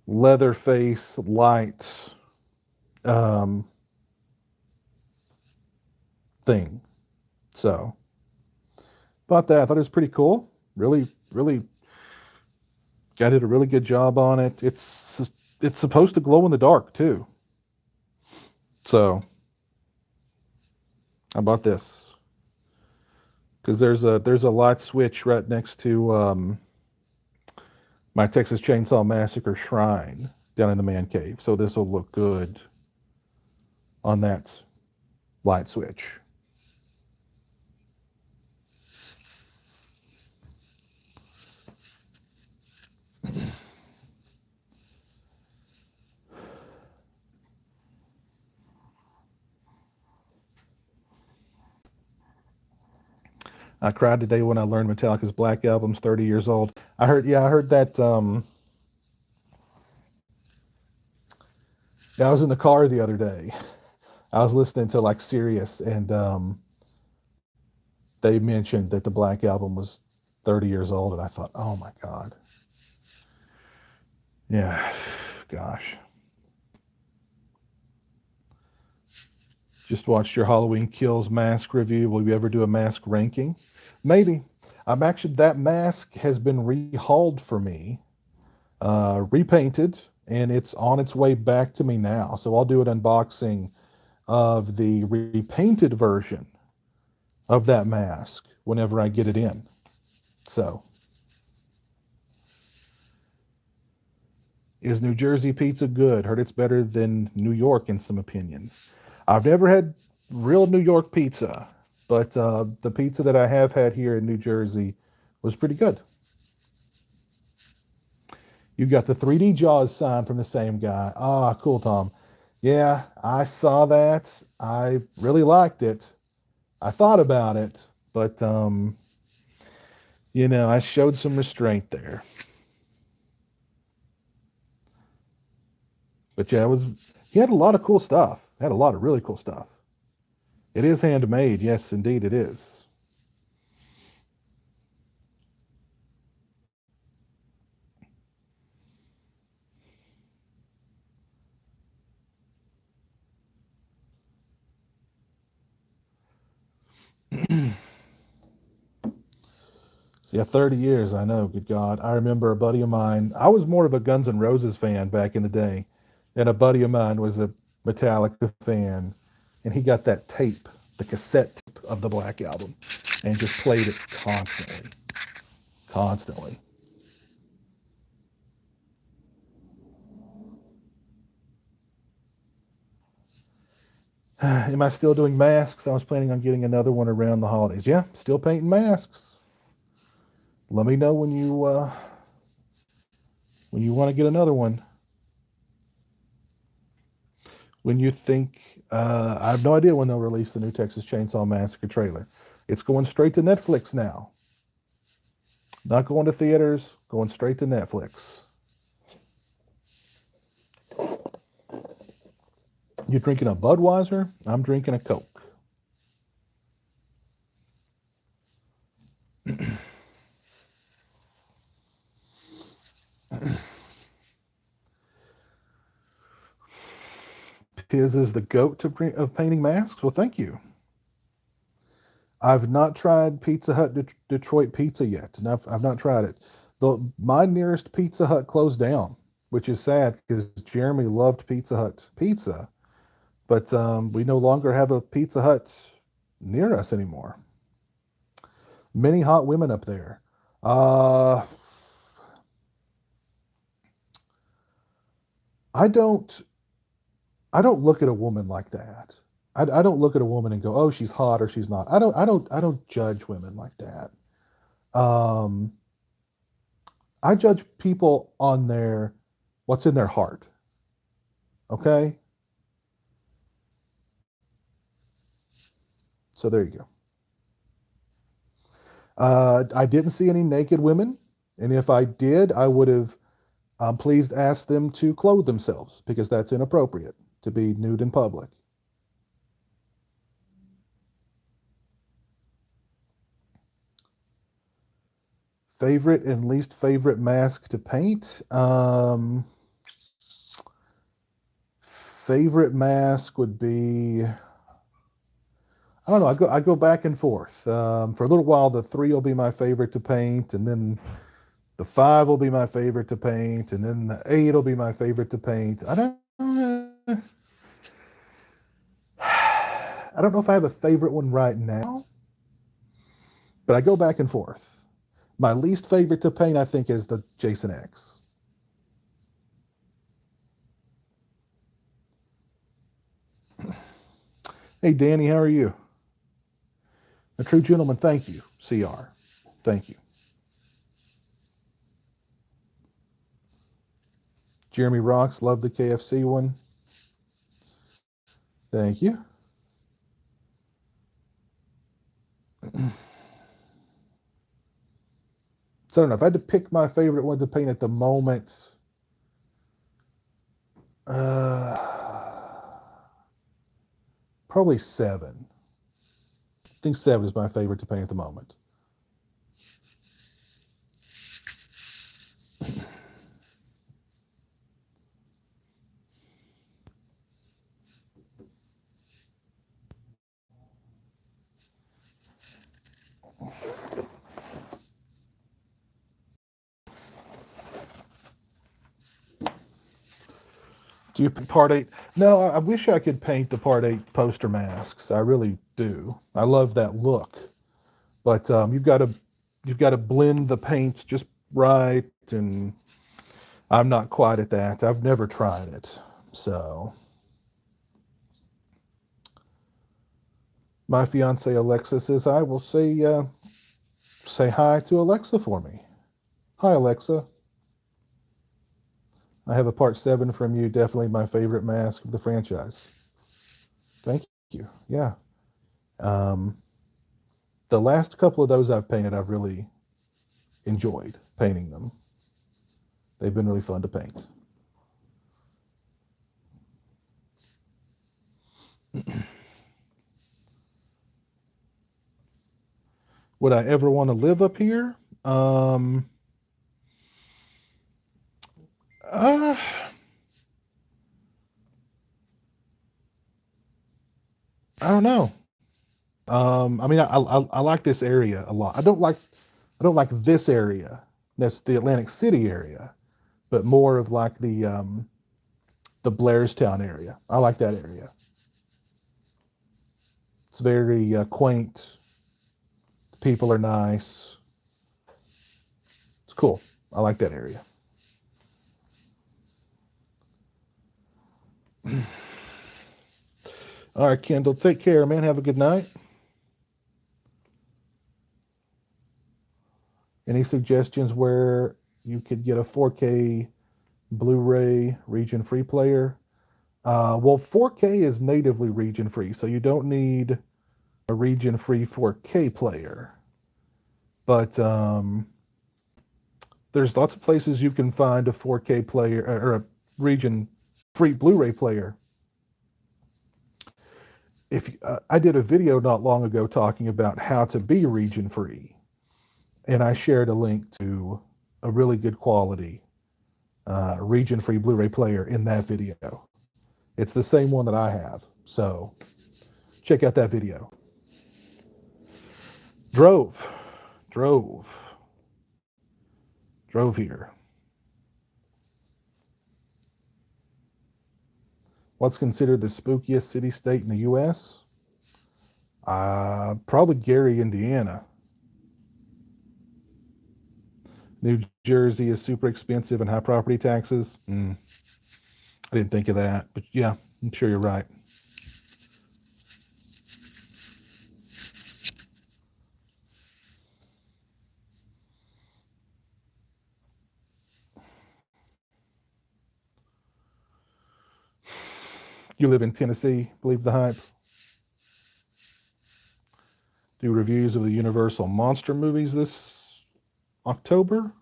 Leatherface lights thing. So bought that. I thought it was pretty cool. Really, really, guy did a really good job on it. It's supposed to glow in the dark too. So I bought this because there's a light switch right next to my Texas Chainsaw Massacre shrine down in the man cave. So this will look good on that light switch. I cried today when I learned Metallica's Black Album's 30 years old. I heard that. Yeah, I was in the car the other day. I was listening to like Sirius, and they mentioned that the Black Album was 30 years old, and I thought, oh my God. Yeah, gosh. Just watched your Halloween Kills mask review. Will you ever do a mask ranking? Maybe. I'm actually, that mask has been rehauled for me, repainted, and it's on its way back to me now. So I'll do an unboxing of the repainted version of that mask whenever I get it in. So, is New Jersey pizza good? Heard it's better than New York in some opinions. I've never had real New York pizza, but the pizza that I have had here in New Jersey was pretty good. You got the 3D Jaws sign from the same guy. Ah, cool, Tom. Yeah, I saw that. I really liked it. I thought about it, but I showed some restraint there. But yeah, he had a lot of cool stuff. Had a lot of really cool stuff. It is handmade. Yes, indeed it is. So yeah, 30 years, I know, good God. I remember a buddy of mine, I was more of a Guns N' Roses fan back in the day, and a buddy of mine was a Metallica fan, and he got that tape, the cassette tape of the Black Album, and just played it constantly, constantly. Am I still doing masks? I was planning on getting another one around the holidays. Yeah, still painting masks. Let me know when you want to get another one. When you think, I have no idea when they'll release the new Texas Chainsaw Massacre trailer. It's going straight to Netflix now. Not going to theaters, going straight to Netflix. You drinking a Budweiser? I'm drinking a Coke. Piz is the goat of painting masks? Well, thank you. I've not tried Pizza Hut Detroit pizza yet, and I've not tried it. My nearest Pizza Hut closed down, which is sad because Jeremy loved Pizza Hut pizza, but we no longer have a Pizza Hut near us anymore. Many hot women up there. Uh, I don't I don't look at a woman like that. I don't look at a woman and go, oh, she's hot or she's not. I don't judge women like that. Um, I judge people on their what's in their heart. Okay? So there you go. I didn't see any naked women, and if I did, I would have please ask them to clothe themselves because that's inappropriate to be nude in public. Favorite and least favorite mask to paint? Favorite mask would be, I don't know. I go back and forth. For a little while, the three will be my favorite to paint, and then the five will be my favorite to paint, and then the eight will be my favorite to paint. I don't know if I have a favorite one right now, but I go back and forth. My least favorite to paint, I think, is the Jason X. Hey, Danny, how are you? A true gentleman, thank you. CR, thank you. Jeremy Rocks, love the KFC one. Thank you. So I don't know if I had to pick my favorite one to paint at the moment. Probably 7. I think 7 is my favorite to paint at the moment. Do you paint Part 8? No, I wish I could paint the Part 8 poster masks. I really do. I love that look. But you've got to blend the paints just right, and I'm not quite at that. I've never tried it. So my fiance Alexa says I will say hi to Alexa for me. Hi, Alexa. I have a Part 7 from you. Definitely my favorite mask of the franchise. Thank you. Yeah. Um, the last couple of those I've painted, I've really enjoyed painting them. They've been really fun to paint. Would I ever want to live up here? Uh, I don't know. I mean, I like this area a lot. I don't like this area. That's the Atlantic City area, but more of like the Blairstown area. I like that area. It's very quaint. The people are nice. It's cool. I like that area. All right, Kendall, take care, man. Have a good night. Any suggestions where you could get a 4K Blu-ray region-free player? Well, 4K is natively region-free, so you don't need a region-free 4K player. But there's lots of places you can find a 4K player or a region-free Blu-ray player. If I did a video not long ago talking about how to be region-free, and I shared a link to a really good quality region-free Blu-ray player in that video. It's the same one that I have, so check out that video. Drove here. What's considered the spookiest city-state in the U.S.? Probably Gary, Indiana. New Jersey is super expensive and high property taxes. I didn't think of that, but yeah, I'm sure you're right. You live in Tennessee, believe the hype. Do reviews of the Universal Monster movies this October.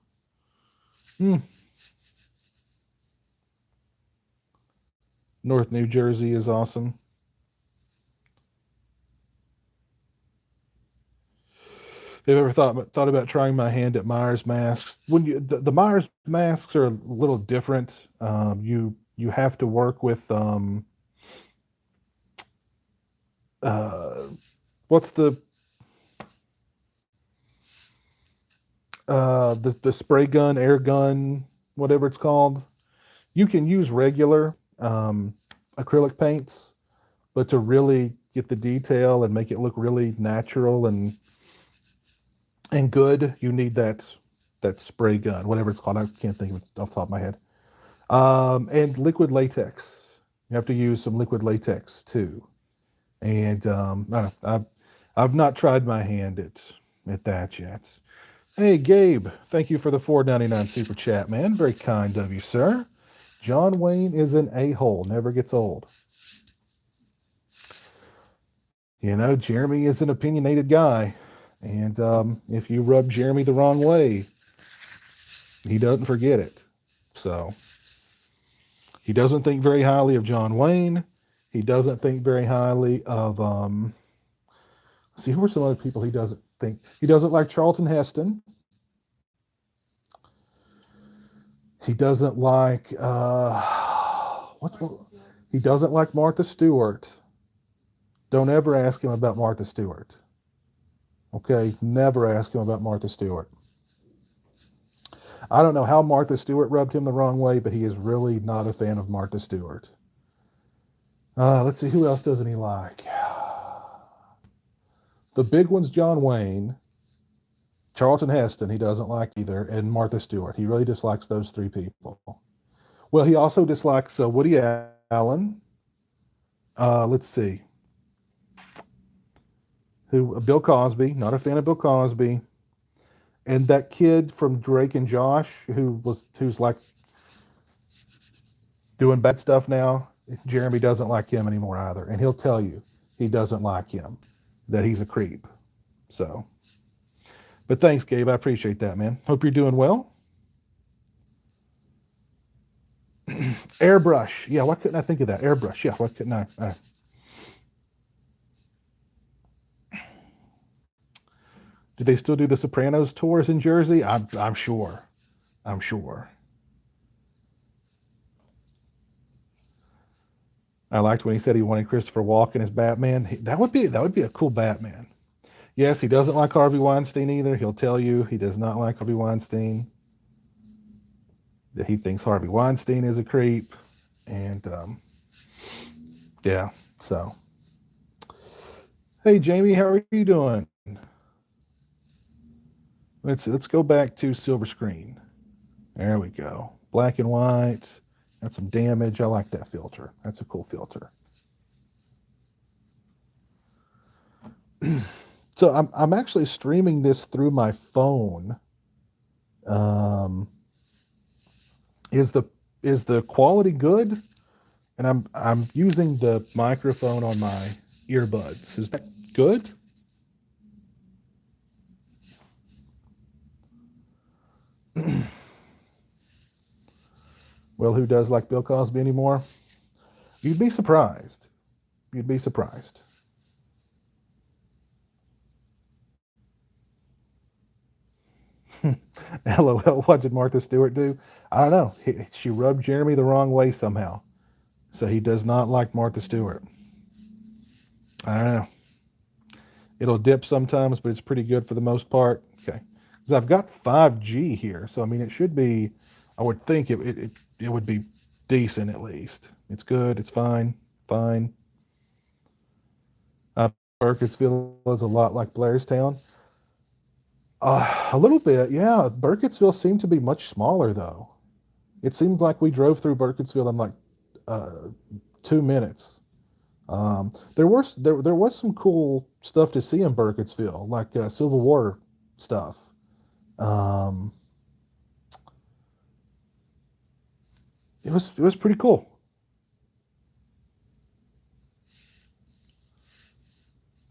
North New Jersey is awesome. Have you ever thought about trying my hand at Myers masks? When the Myers masks are a little different. You have to work with what's the spray gun, air gun, whatever it's called. You can use regular acrylic paints, but to really get the detail and make it look really natural and And good, you need that spray gun, whatever it's called. I can't think of it off the top of my head. And liquid latex. You have to use some liquid latex too. And I don't know, I've not tried my hand at that yet. Hey Gabe, thank you for the 4.99 super chat, man. Very kind of you, sir. John Wayne is an a-hole, never gets old. You know, Jeremy is an opinionated guy, and if you rub Jeremy the wrong way, he doesn't forget it. So he doesn't think very highly of John Wayne. He doesn't think very highly of see, who are some other people he doesn't think? He doesn't like Charlton Heston. He doesn't like what? He doesn't like Martha Stewart. Don't ever ask him about Martha Stewart. Okay, never ask him about Martha Stewart. I don't know how Martha Stewart rubbed him the wrong way, but he is really not a fan of Martha Stewart. Let's see, who else doesn't he like? The big one's John Wayne. Charlton Heston, he doesn't like either, and Martha Stewart. He really dislikes those three people. Well, he also dislikes Woody Allen. Let's see. Bill Cosby, not a fan of Bill Cosby. And that kid from Drake and Josh, who's like doing bad stuff now, Jeremy doesn't like him anymore either. And he'll tell you he doesn't like him, that he's a creep. So, but thanks, Gabe. I appreciate that, man. Hope you're doing well. Airbrush. Yeah, why couldn't I think of that? Airbrush. Yeah, why couldn't I? Do they still do the Sopranos tours in Jersey? I'm sure. I'm sure. I liked when he said he wanted Christopher Walken as Batman. That would be a cool Batman. Yes, he doesn't like Harvey Weinstein either. He'll tell you he does not like Harvey Weinstein. That he thinks Harvey Weinstein is a creep, and yeah. So, hey Jamie, how are you doing? Let's go back to silver screen. There we go. Black and white. Got some damage. I like that filter. That's a cool filter. So I'm actually streaming this through my phone. Is the quality good? And I'm using the microphone on my earbuds. Is that good? Well, who does like Bill Cosby anymore? You'd be surprised. You'd be surprised. LOL, what did Martha Stewart do? I don't know. She rubbed Jeremy the wrong way somehow. So he does not like Martha Stewart. I don't know. It'll dip sometimes, but it's pretty good for the most part. Okay. Because I've got 5G here. So, I mean, it should be, I would think it would be decent at least. It's good. It's fine. Fine. Burkittsville is a lot like Blairstown. A little bit, yeah. Burkittsville seemed to be much smaller, though. It seemed like we drove through Burkittsville in like 2 minutes. There was some cool stuff to see in Burkittsville, like Civil War stuff. Um, it was pretty cool.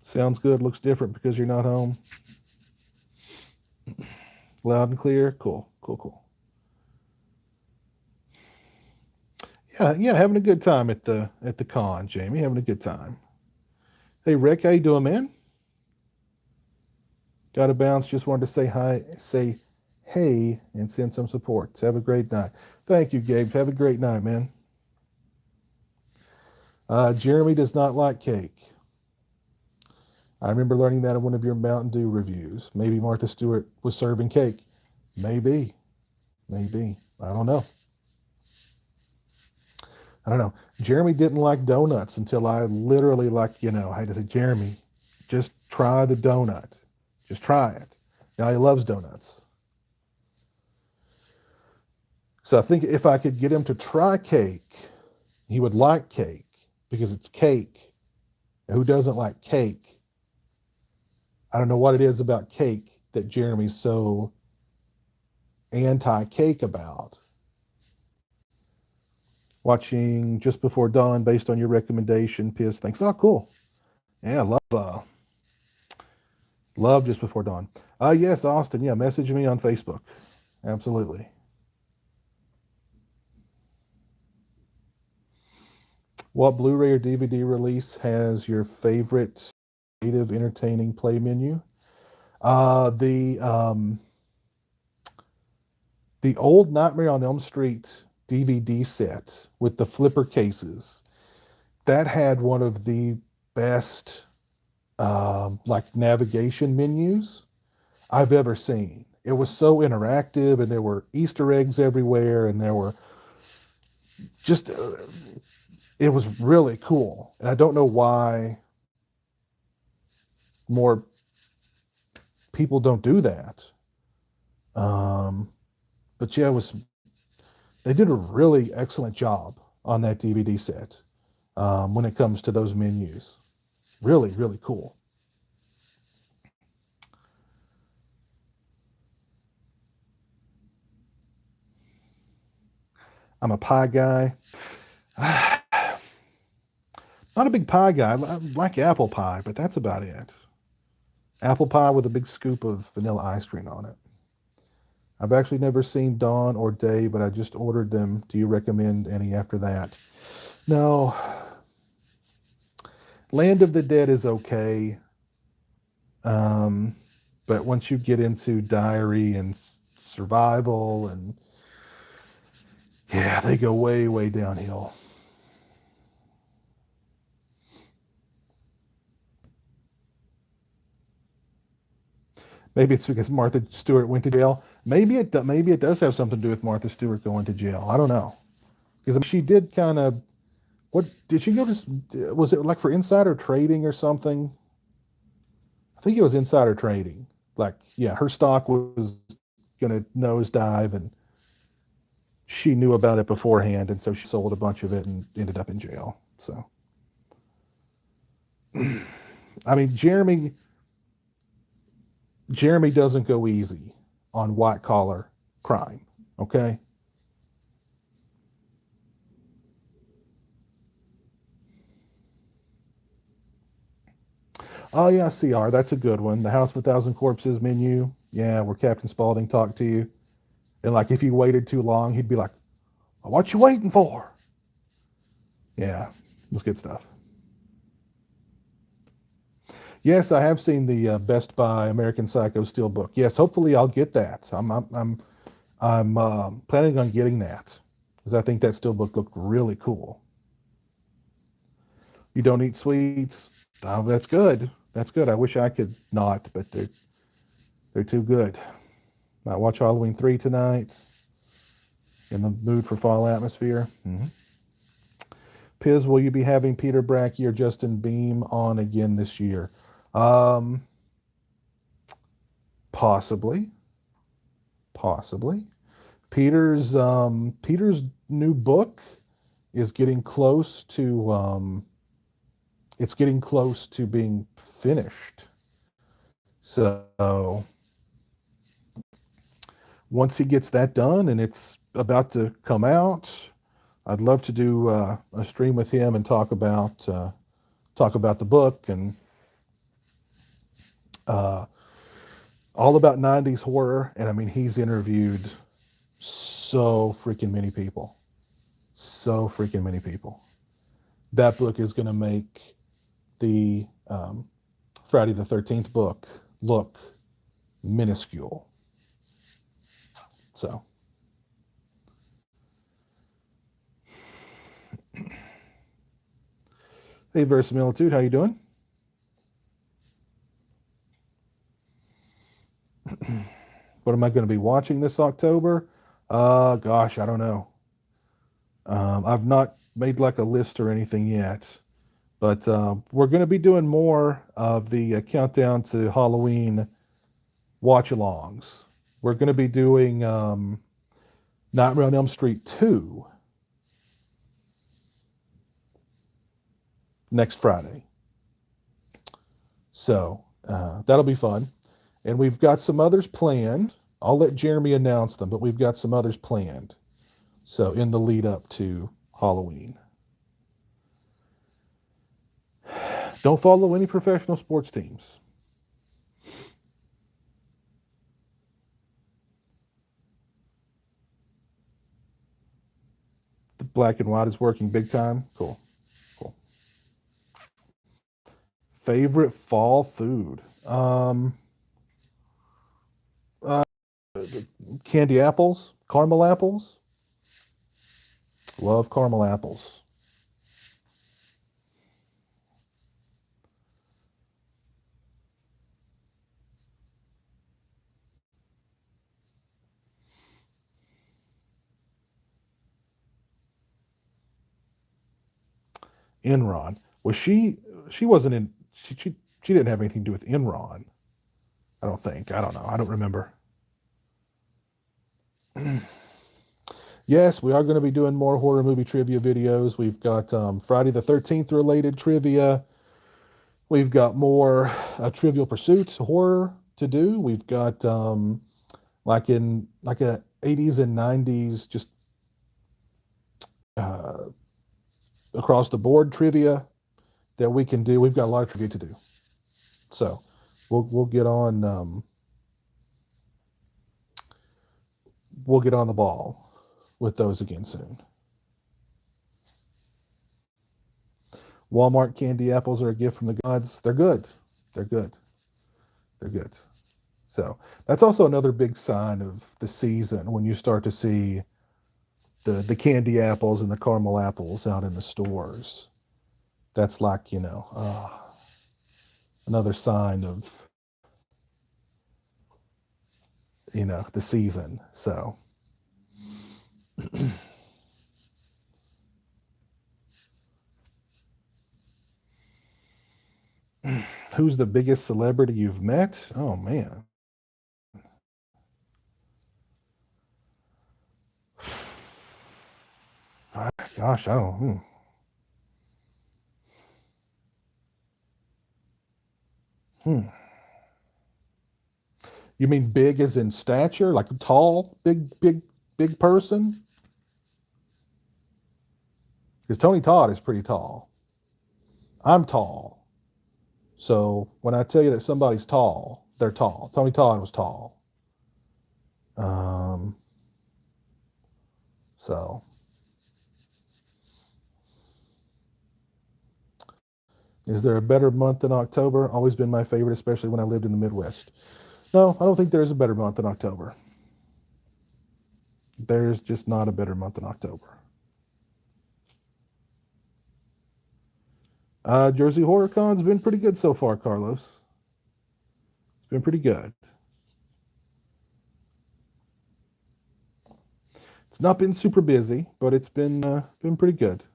Sounds good. Looks different because you're not home. Loud and clear. Cool. Cool. Cool. Yeah, yeah. Having a good time at the con, Jamie. Having a good time. Hey, Rick, how you doing, man? Got to bounce. Just wanted to say hi, say hey, and send some support. Have a great night. Thank you, Gabe. Have a great night, man. Jeremy does not like cake. I remember learning that in one of your Mountain Dew reviews. Maybe Martha Stewart was serving cake. Maybe. Maybe. I don't know. I don't know. Jeremy didn't like donuts until I literally I had to say, Jeremy, just try the donut. Just try it. Yeah, he loves donuts. So I think if I could get him to try cake, he would like cake because it's cake. Who doesn't like cake? I don't know what it is about cake that Jeremy's so anti-cake about. Watching Just Before Dawn based on your recommendation. Piss thanks. Oh, cool. Yeah, love Just Before Dawn. Yes, Austin. Yeah, message me on Facebook. Absolutely. What Blu-ray or DVD release has your favorite creative, entertaining play menu? The old Nightmare on Elm Street DVD set with the flipper cases. That had one of the best like navigation menus I've ever seen. It was so interactive, and there were Easter eggs everywhere, and there were just it was really cool. And I don't know why more people don't do that. Um, but yeah, it was they did a really excellent job on that DVD set when it comes to those menus. Really, really cool. I'm a pie guy. Not a big pie guy. I like apple pie, but that's about it. Apple pie with a big scoop of vanilla ice cream on it. I've actually never seen Dawn or Day, but I just ordered them. Do you recommend any after that? No. Land of the Dead is okay. Um, but once you get into Diary and Survival, and yeah, they go way, way downhill. Maybe it's because Martha Stewart went to jail. Maybe it does have something to do with Martha Stewart going to jail. I don't know, because she did kind of. What did she go to? Was it like for insider trading or something? I think it was insider trading. Like, yeah, her stock was going to nosedive, and she knew about it beforehand, and so she sold a bunch of it and ended up in jail. So, I mean, Jeremy doesn't go easy on white collar crime. Okay. Oh yeah, CR. That's a good one. The House of a Thousand Corpses menu. Yeah, where Captain Spaulding talked to you, and like if you waited too long, he'd be like, "What you waiting for?" Yeah, it's good stuff. Yes, I have seen the Best Buy American Psycho Steelbook. Yes, hopefully I'll get that. I'm planning on getting that because I think that Steelbook looked really cool. You don't eat sweets? Oh, that's good. That's good. I wish I could not, but they're too good. I watch Halloween 3 tonight. In the mood for fall atmosphere. Piz, will you be having Peter Brackey or Justin Beam on again this year? Um, possibly, possibly. Peter's new book is getting close to it's getting close to being finished. So once he gets that done and it's about to come out, I'd love to do a stream with him and talk about the book and uh, all about 90s horror. And I mean, he's interviewed so freaking many people. So freaking many people. That book is going to make the Friday the 13th book look minuscule. So, hey, Verisimilitude, how you doing? What am I going to be watching this October? Gosh, I don't know. I've not made like a list or anything yet, but we're going to be doing more of the countdown to Halloween watch-alongs. We're going to be doing Nightmare on Elm Street 2 next Friday. So that'll be fun. And we've got some others planned. I'll let Jeremy announce them, but we've got some others planned. So in the lead up to Halloween. Don't follow any professional sports teams. The black and white is working big time. Cool. Cool. Favorite fall food? Uh, Candy apples, caramel apples. Love caramel apples. Enron. Was she? She wasn't in. She didn't have anything to do with Enron. I don't think. I don't know. I don't remember. Yes, we are going to be doing more horror movie trivia videos. We've got Friday the 13th related trivia. We've got more Trivial Pursuits horror to do. We've got like a 80s and 90s just uh, across the board trivia that we can do. We've got a lot of trivia to do. So we'll get on the ball with those again soon. Walmart candy apples are a gift from the gods. They're good. They're good. They're good. So that's also another big sign of the season when you start to see the candy apples and the caramel apples out in the stores. That's like, another sign of, the season. So who's the biggest celebrity you've met? Oh man. Gosh, I don't. Hmm. You mean big as in stature, like a tall, big person? Because Tony Todd is pretty tall. I'm tall. So when I tell you that somebody's tall, they're tall. Tony Todd was tall. Um, so is there a better month than October? Always been my favorite, especially when I lived in the Midwest. No, I don't think there is a better month than October. There's just not a better month than October. Jersey Horicon's been pretty good so far, Carlos. It's been pretty good. It's not been super busy, but it's been pretty good.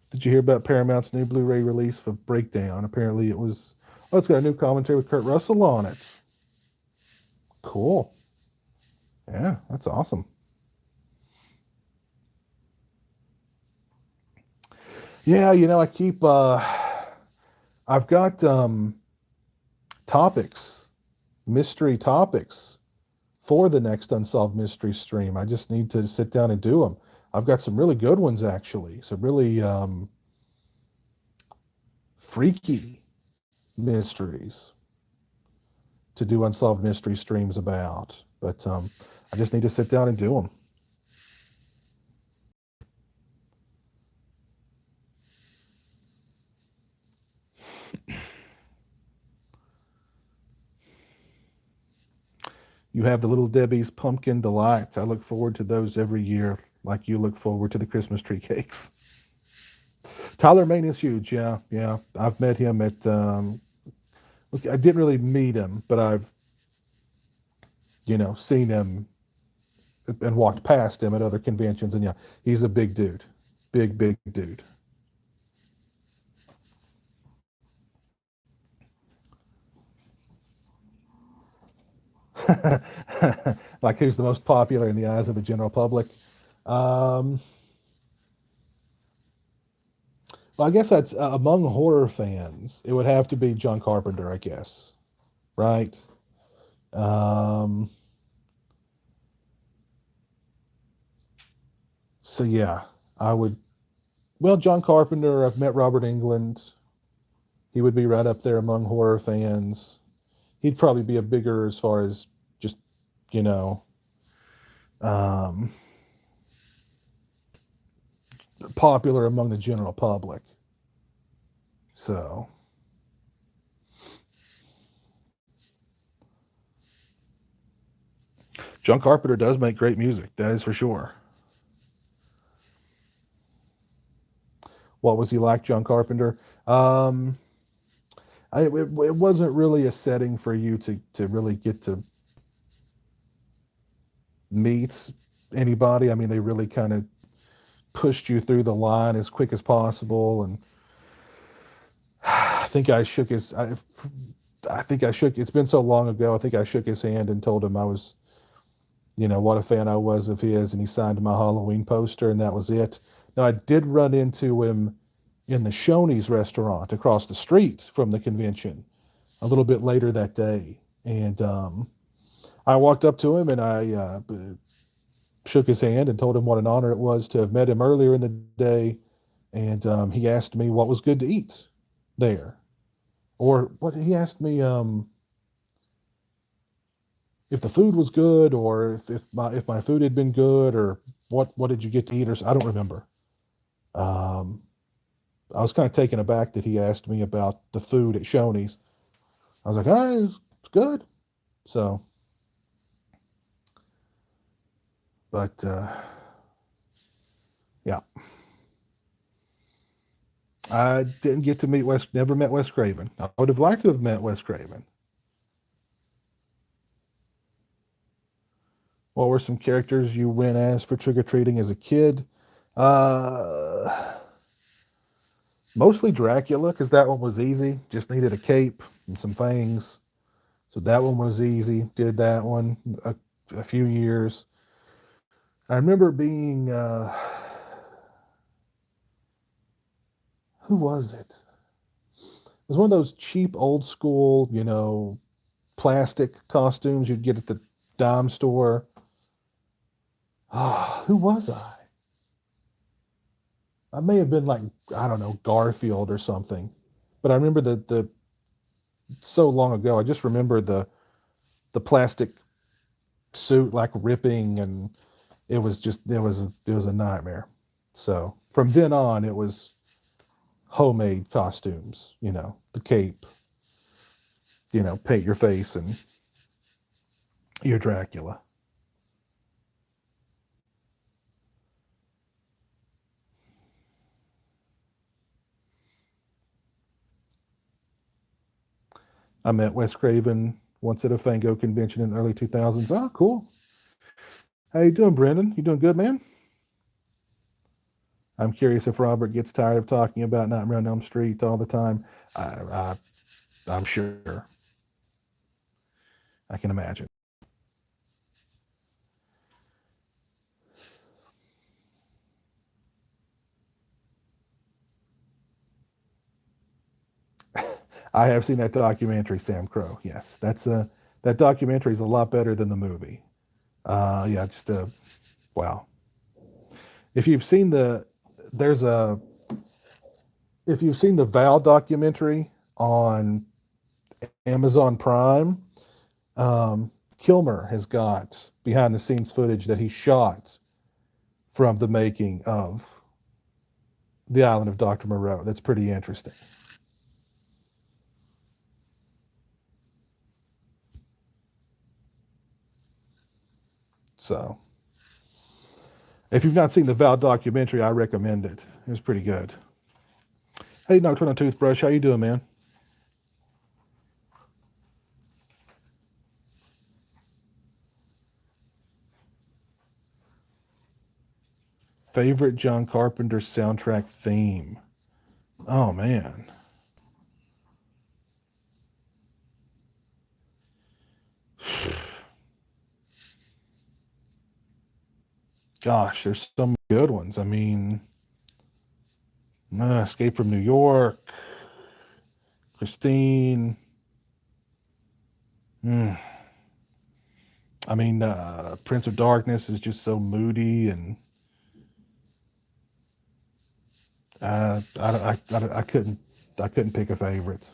Did you hear about Paramount's new Blu-ray release for Breakdown? Apparently, it's got a new commentary with Kurt Russell on it. Cool. Yeah, that's awesome. Yeah, I've got topics, mystery topics for the next Unsolved Mystery stream. I just need to sit down and do them. I've got some really good ones, actually. Some really freaky mysteries to do Unsolved Mystery streams about. But I just need to sit down and do them. You have the Little Debbie's Pumpkin Delights. I look forward to those every year, like you look forward to the Christmas tree cakes. Tyler Main is huge. Yeah, yeah. I've met him at. Look, I didn't really meet him, but I've, seen him and walked past him at other conventions, and yeah, he's a big dude, big dude. Like who's the most popular in the eyes of the general public? Um, well, I guess that's among horror fans, it would have to be John Carpenter, I guess, right? Um, so yeah, I would. Well, John Carpenter, I've met Robert Englund. He would be right up there among horror fans. He'd probably be a bigger as far as just, you know, um, popular among the general public. So, John Carpenter does make great music, that is for sure. What was he like, John Carpenter? Um, it wasn't really a setting for you to really get to meet anybody. I mean, they really kind of pushed you through the line as quick as possible, and I think I shook his. I think I shook. It's been so long ago. I think I shook his hand and told him I was, what a fan I was of his, and he signed my Halloween poster, and that was it. Now I did run into him in the Shoney's restaurant across the street from the convention a little bit later that day, and I walked up to him and I shook his hand and told him what an honor it was to have met him earlier in the day, and he asked me what was good to eat there, or what he asked me if the food was good, or if my food had been good, or what did you get to eat, or I don't remember. Um, I was kind of taken aback that he asked me about the food at Shoney's. I was like, oh, it's good. So, but yeah, I didn't get to meet never met Wes Craven. I would have liked to have met Wes Craven. What were some characters you went as for trick or treating as a kid? Uh, Mostly Dracula, because that one was easy. Just needed a cape and some fangs. So that one was easy. Did that one a few years. I remember being, who was it? It was one of those cheap old school, plastic costumes you'd get at the dime store. Ah, who was I? I may have been like, I don't know, Garfield or something. But I remember the so long ago. I just remember the plastic suit like ripping, and it was a nightmare. So from then on, it was homemade costumes. The cape, paint your face, and you're Dracula. I met Wes Craven once at a Fango convention in the early 2000s. Oh, cool. How you doing, Brendan? You doing good, man? I'm curious if Robert gets tired of talking about Nightmare on Elm Street all the time. I, I, I'm sure. I can imagine. I have seen that documentary, Sam Crow. Yes, that documentary is a lot better than the movie. Yeah, just wow. If you've seen there's a if you've seen the Val documentary on Amazon Prime, Kilmer has got behind the scenes footage that he shot from the making of The Island of Dr. Moreau. That's pretty interesting. So, if you've not seen the Val documentary, I recommend it. It was pretty good. Hey, Nocturnal Toothbrush, how you doing, man? Favorite John Carpenter soundtrack theme? Oh man. Gosh, there's so many good ones. I mean, Escape from New York, Christine. Mm. I mean, Prince of Darkness is just so moody, and I couldn't pick a favorite.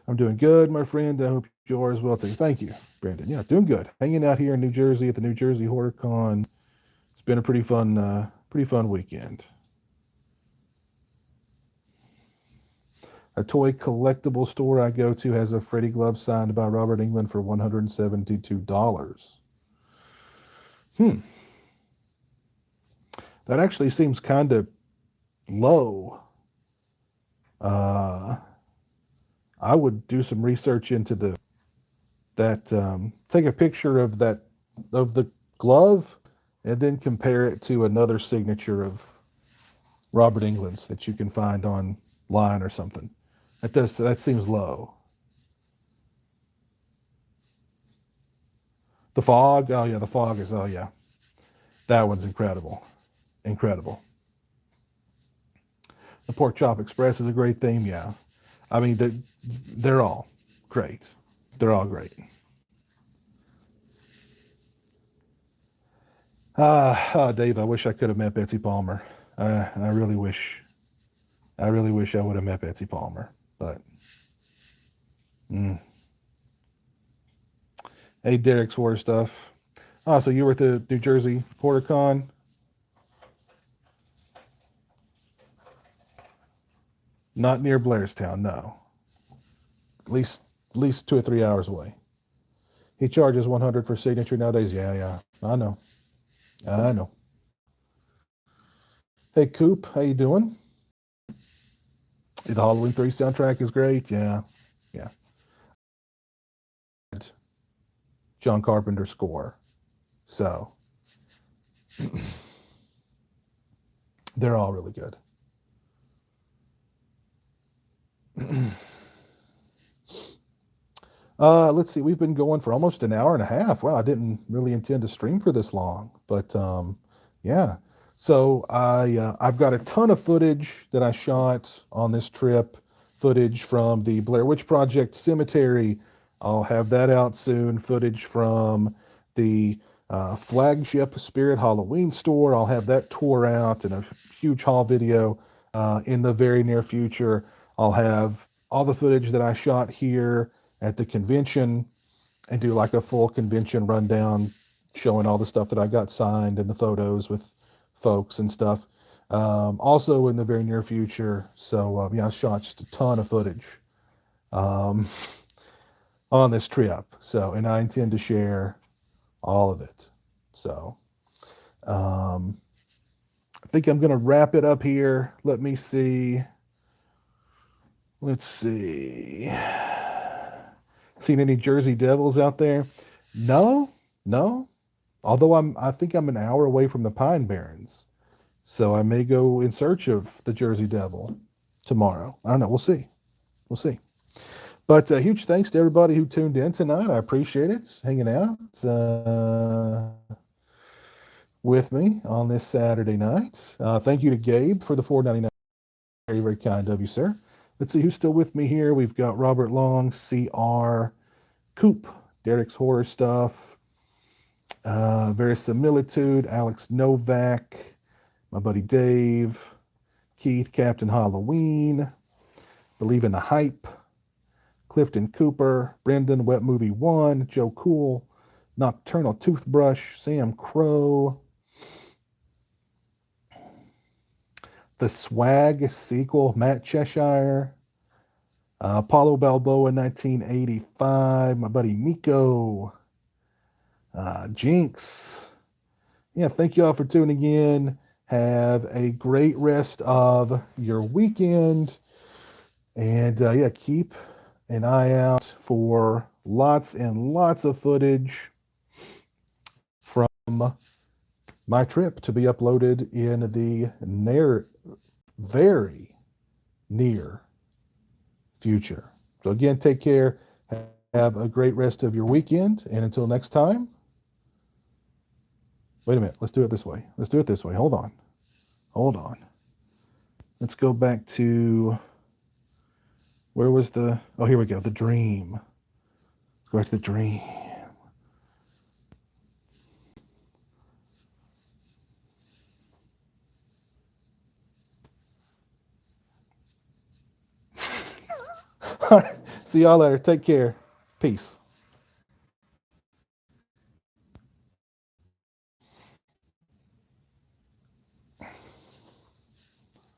I'm doing good, my friend. I hope you are as well too. Thank you, Brandon. Yeah, doing good. Hanging out here in New Jersey at the New Jersey Horicon. It's been a pretty fun weekend. A toy collectible store I go to has a Freddy glove signed by Robert England for $172. Hmm, that actually seems kind of low. Uh, I would do some research into that. Take a picture of the glove, and then compare it to another signature of Robert England's that you can find online or something. That seems low. The fog, oh yeah, the fog is, oh yeah, that one's incredible, incredible. The Pork Chop Express is a great theme, yeah. I mean, they're all great. They're all great. Dave, I wish I could have met Betsy Palmer. I really wish. I really wish I would have met Betsy Palmer. But mm. Hey, Derek's Horror Stuff. Oh, so you were at the New Jersey Horicon? Not near Blairstown, no. At least 2 or 3 hours away. He charges 100 for signature nowadays. Yeah, yeah. I know. I know. Hey, Coop, how you doing? The Halloween 3 soundtrack is great. Yeah, yeah. John Carpenter score. So they're all really good. Let's see. We've been going for almost an hour and a half. Wow, I didn't really intend to stream for this long, but yeah. So I've got a ton of footage that I shot on this trip. Footage from the Blair Witch Project Cemetery. I'll have that out soon. Footage from the flagship Spirit Halloween store. I'll have that tour out and a huge haul video in the very near future. I'll have all the footage that I shot here at the convention and do like a full convention rundown showing all the stuff that I got signed and the photos with folks and stuff. Also in the very near future. So yeah, I shot just a ton of footage um, on this trip. So, and I intend to share all of it. So um, I think I'm going to wrap it up here. Let me see. Let's see. Seen any Jersey Devils out there? No, no. Although I think I'm an hour away from the Pine Barrens, so I may go in search of the Jersey Devil tomorrow. I don't know. We'll see. We'll see. But huge thanks to everybody who tuned in tonight. I appreciate it, hanging out with me on this Saturday night. Thank you to Gabe for the $4.99. Very, very kind of you, sir. Let's see who's still with me here. We've got Robert Long, CR, Coop, Derek's Horror Stuff, Verisimilitude, Alex Novak, my buddy Dave, Keith, Captain Halloween, Believe in the Hype, Clifton Cooper, Brendan, Wet Movie One, Joe Cool, Nocturnal Toothbrush, Sam Crow, The Swag sequel, Matt Cheshire, Paulo Balboa 1985, my buddy Nico, Jinx. Yeah, thank you all for tuning in. Have a great rest of your weekend. And yeah, keep an eye out for lots and lots of footage from my trip to be uploaded in the very near future. So, again, take care. Have a great rest of your weekend. And until next time, Wait a minute. Let's do it this way. Let's do it this way. Hold on. Hold on. Let's go back to, where was the, oh, here we go. The dream. Let's go back to the dream. All right. See y'all later. Take care. Peace.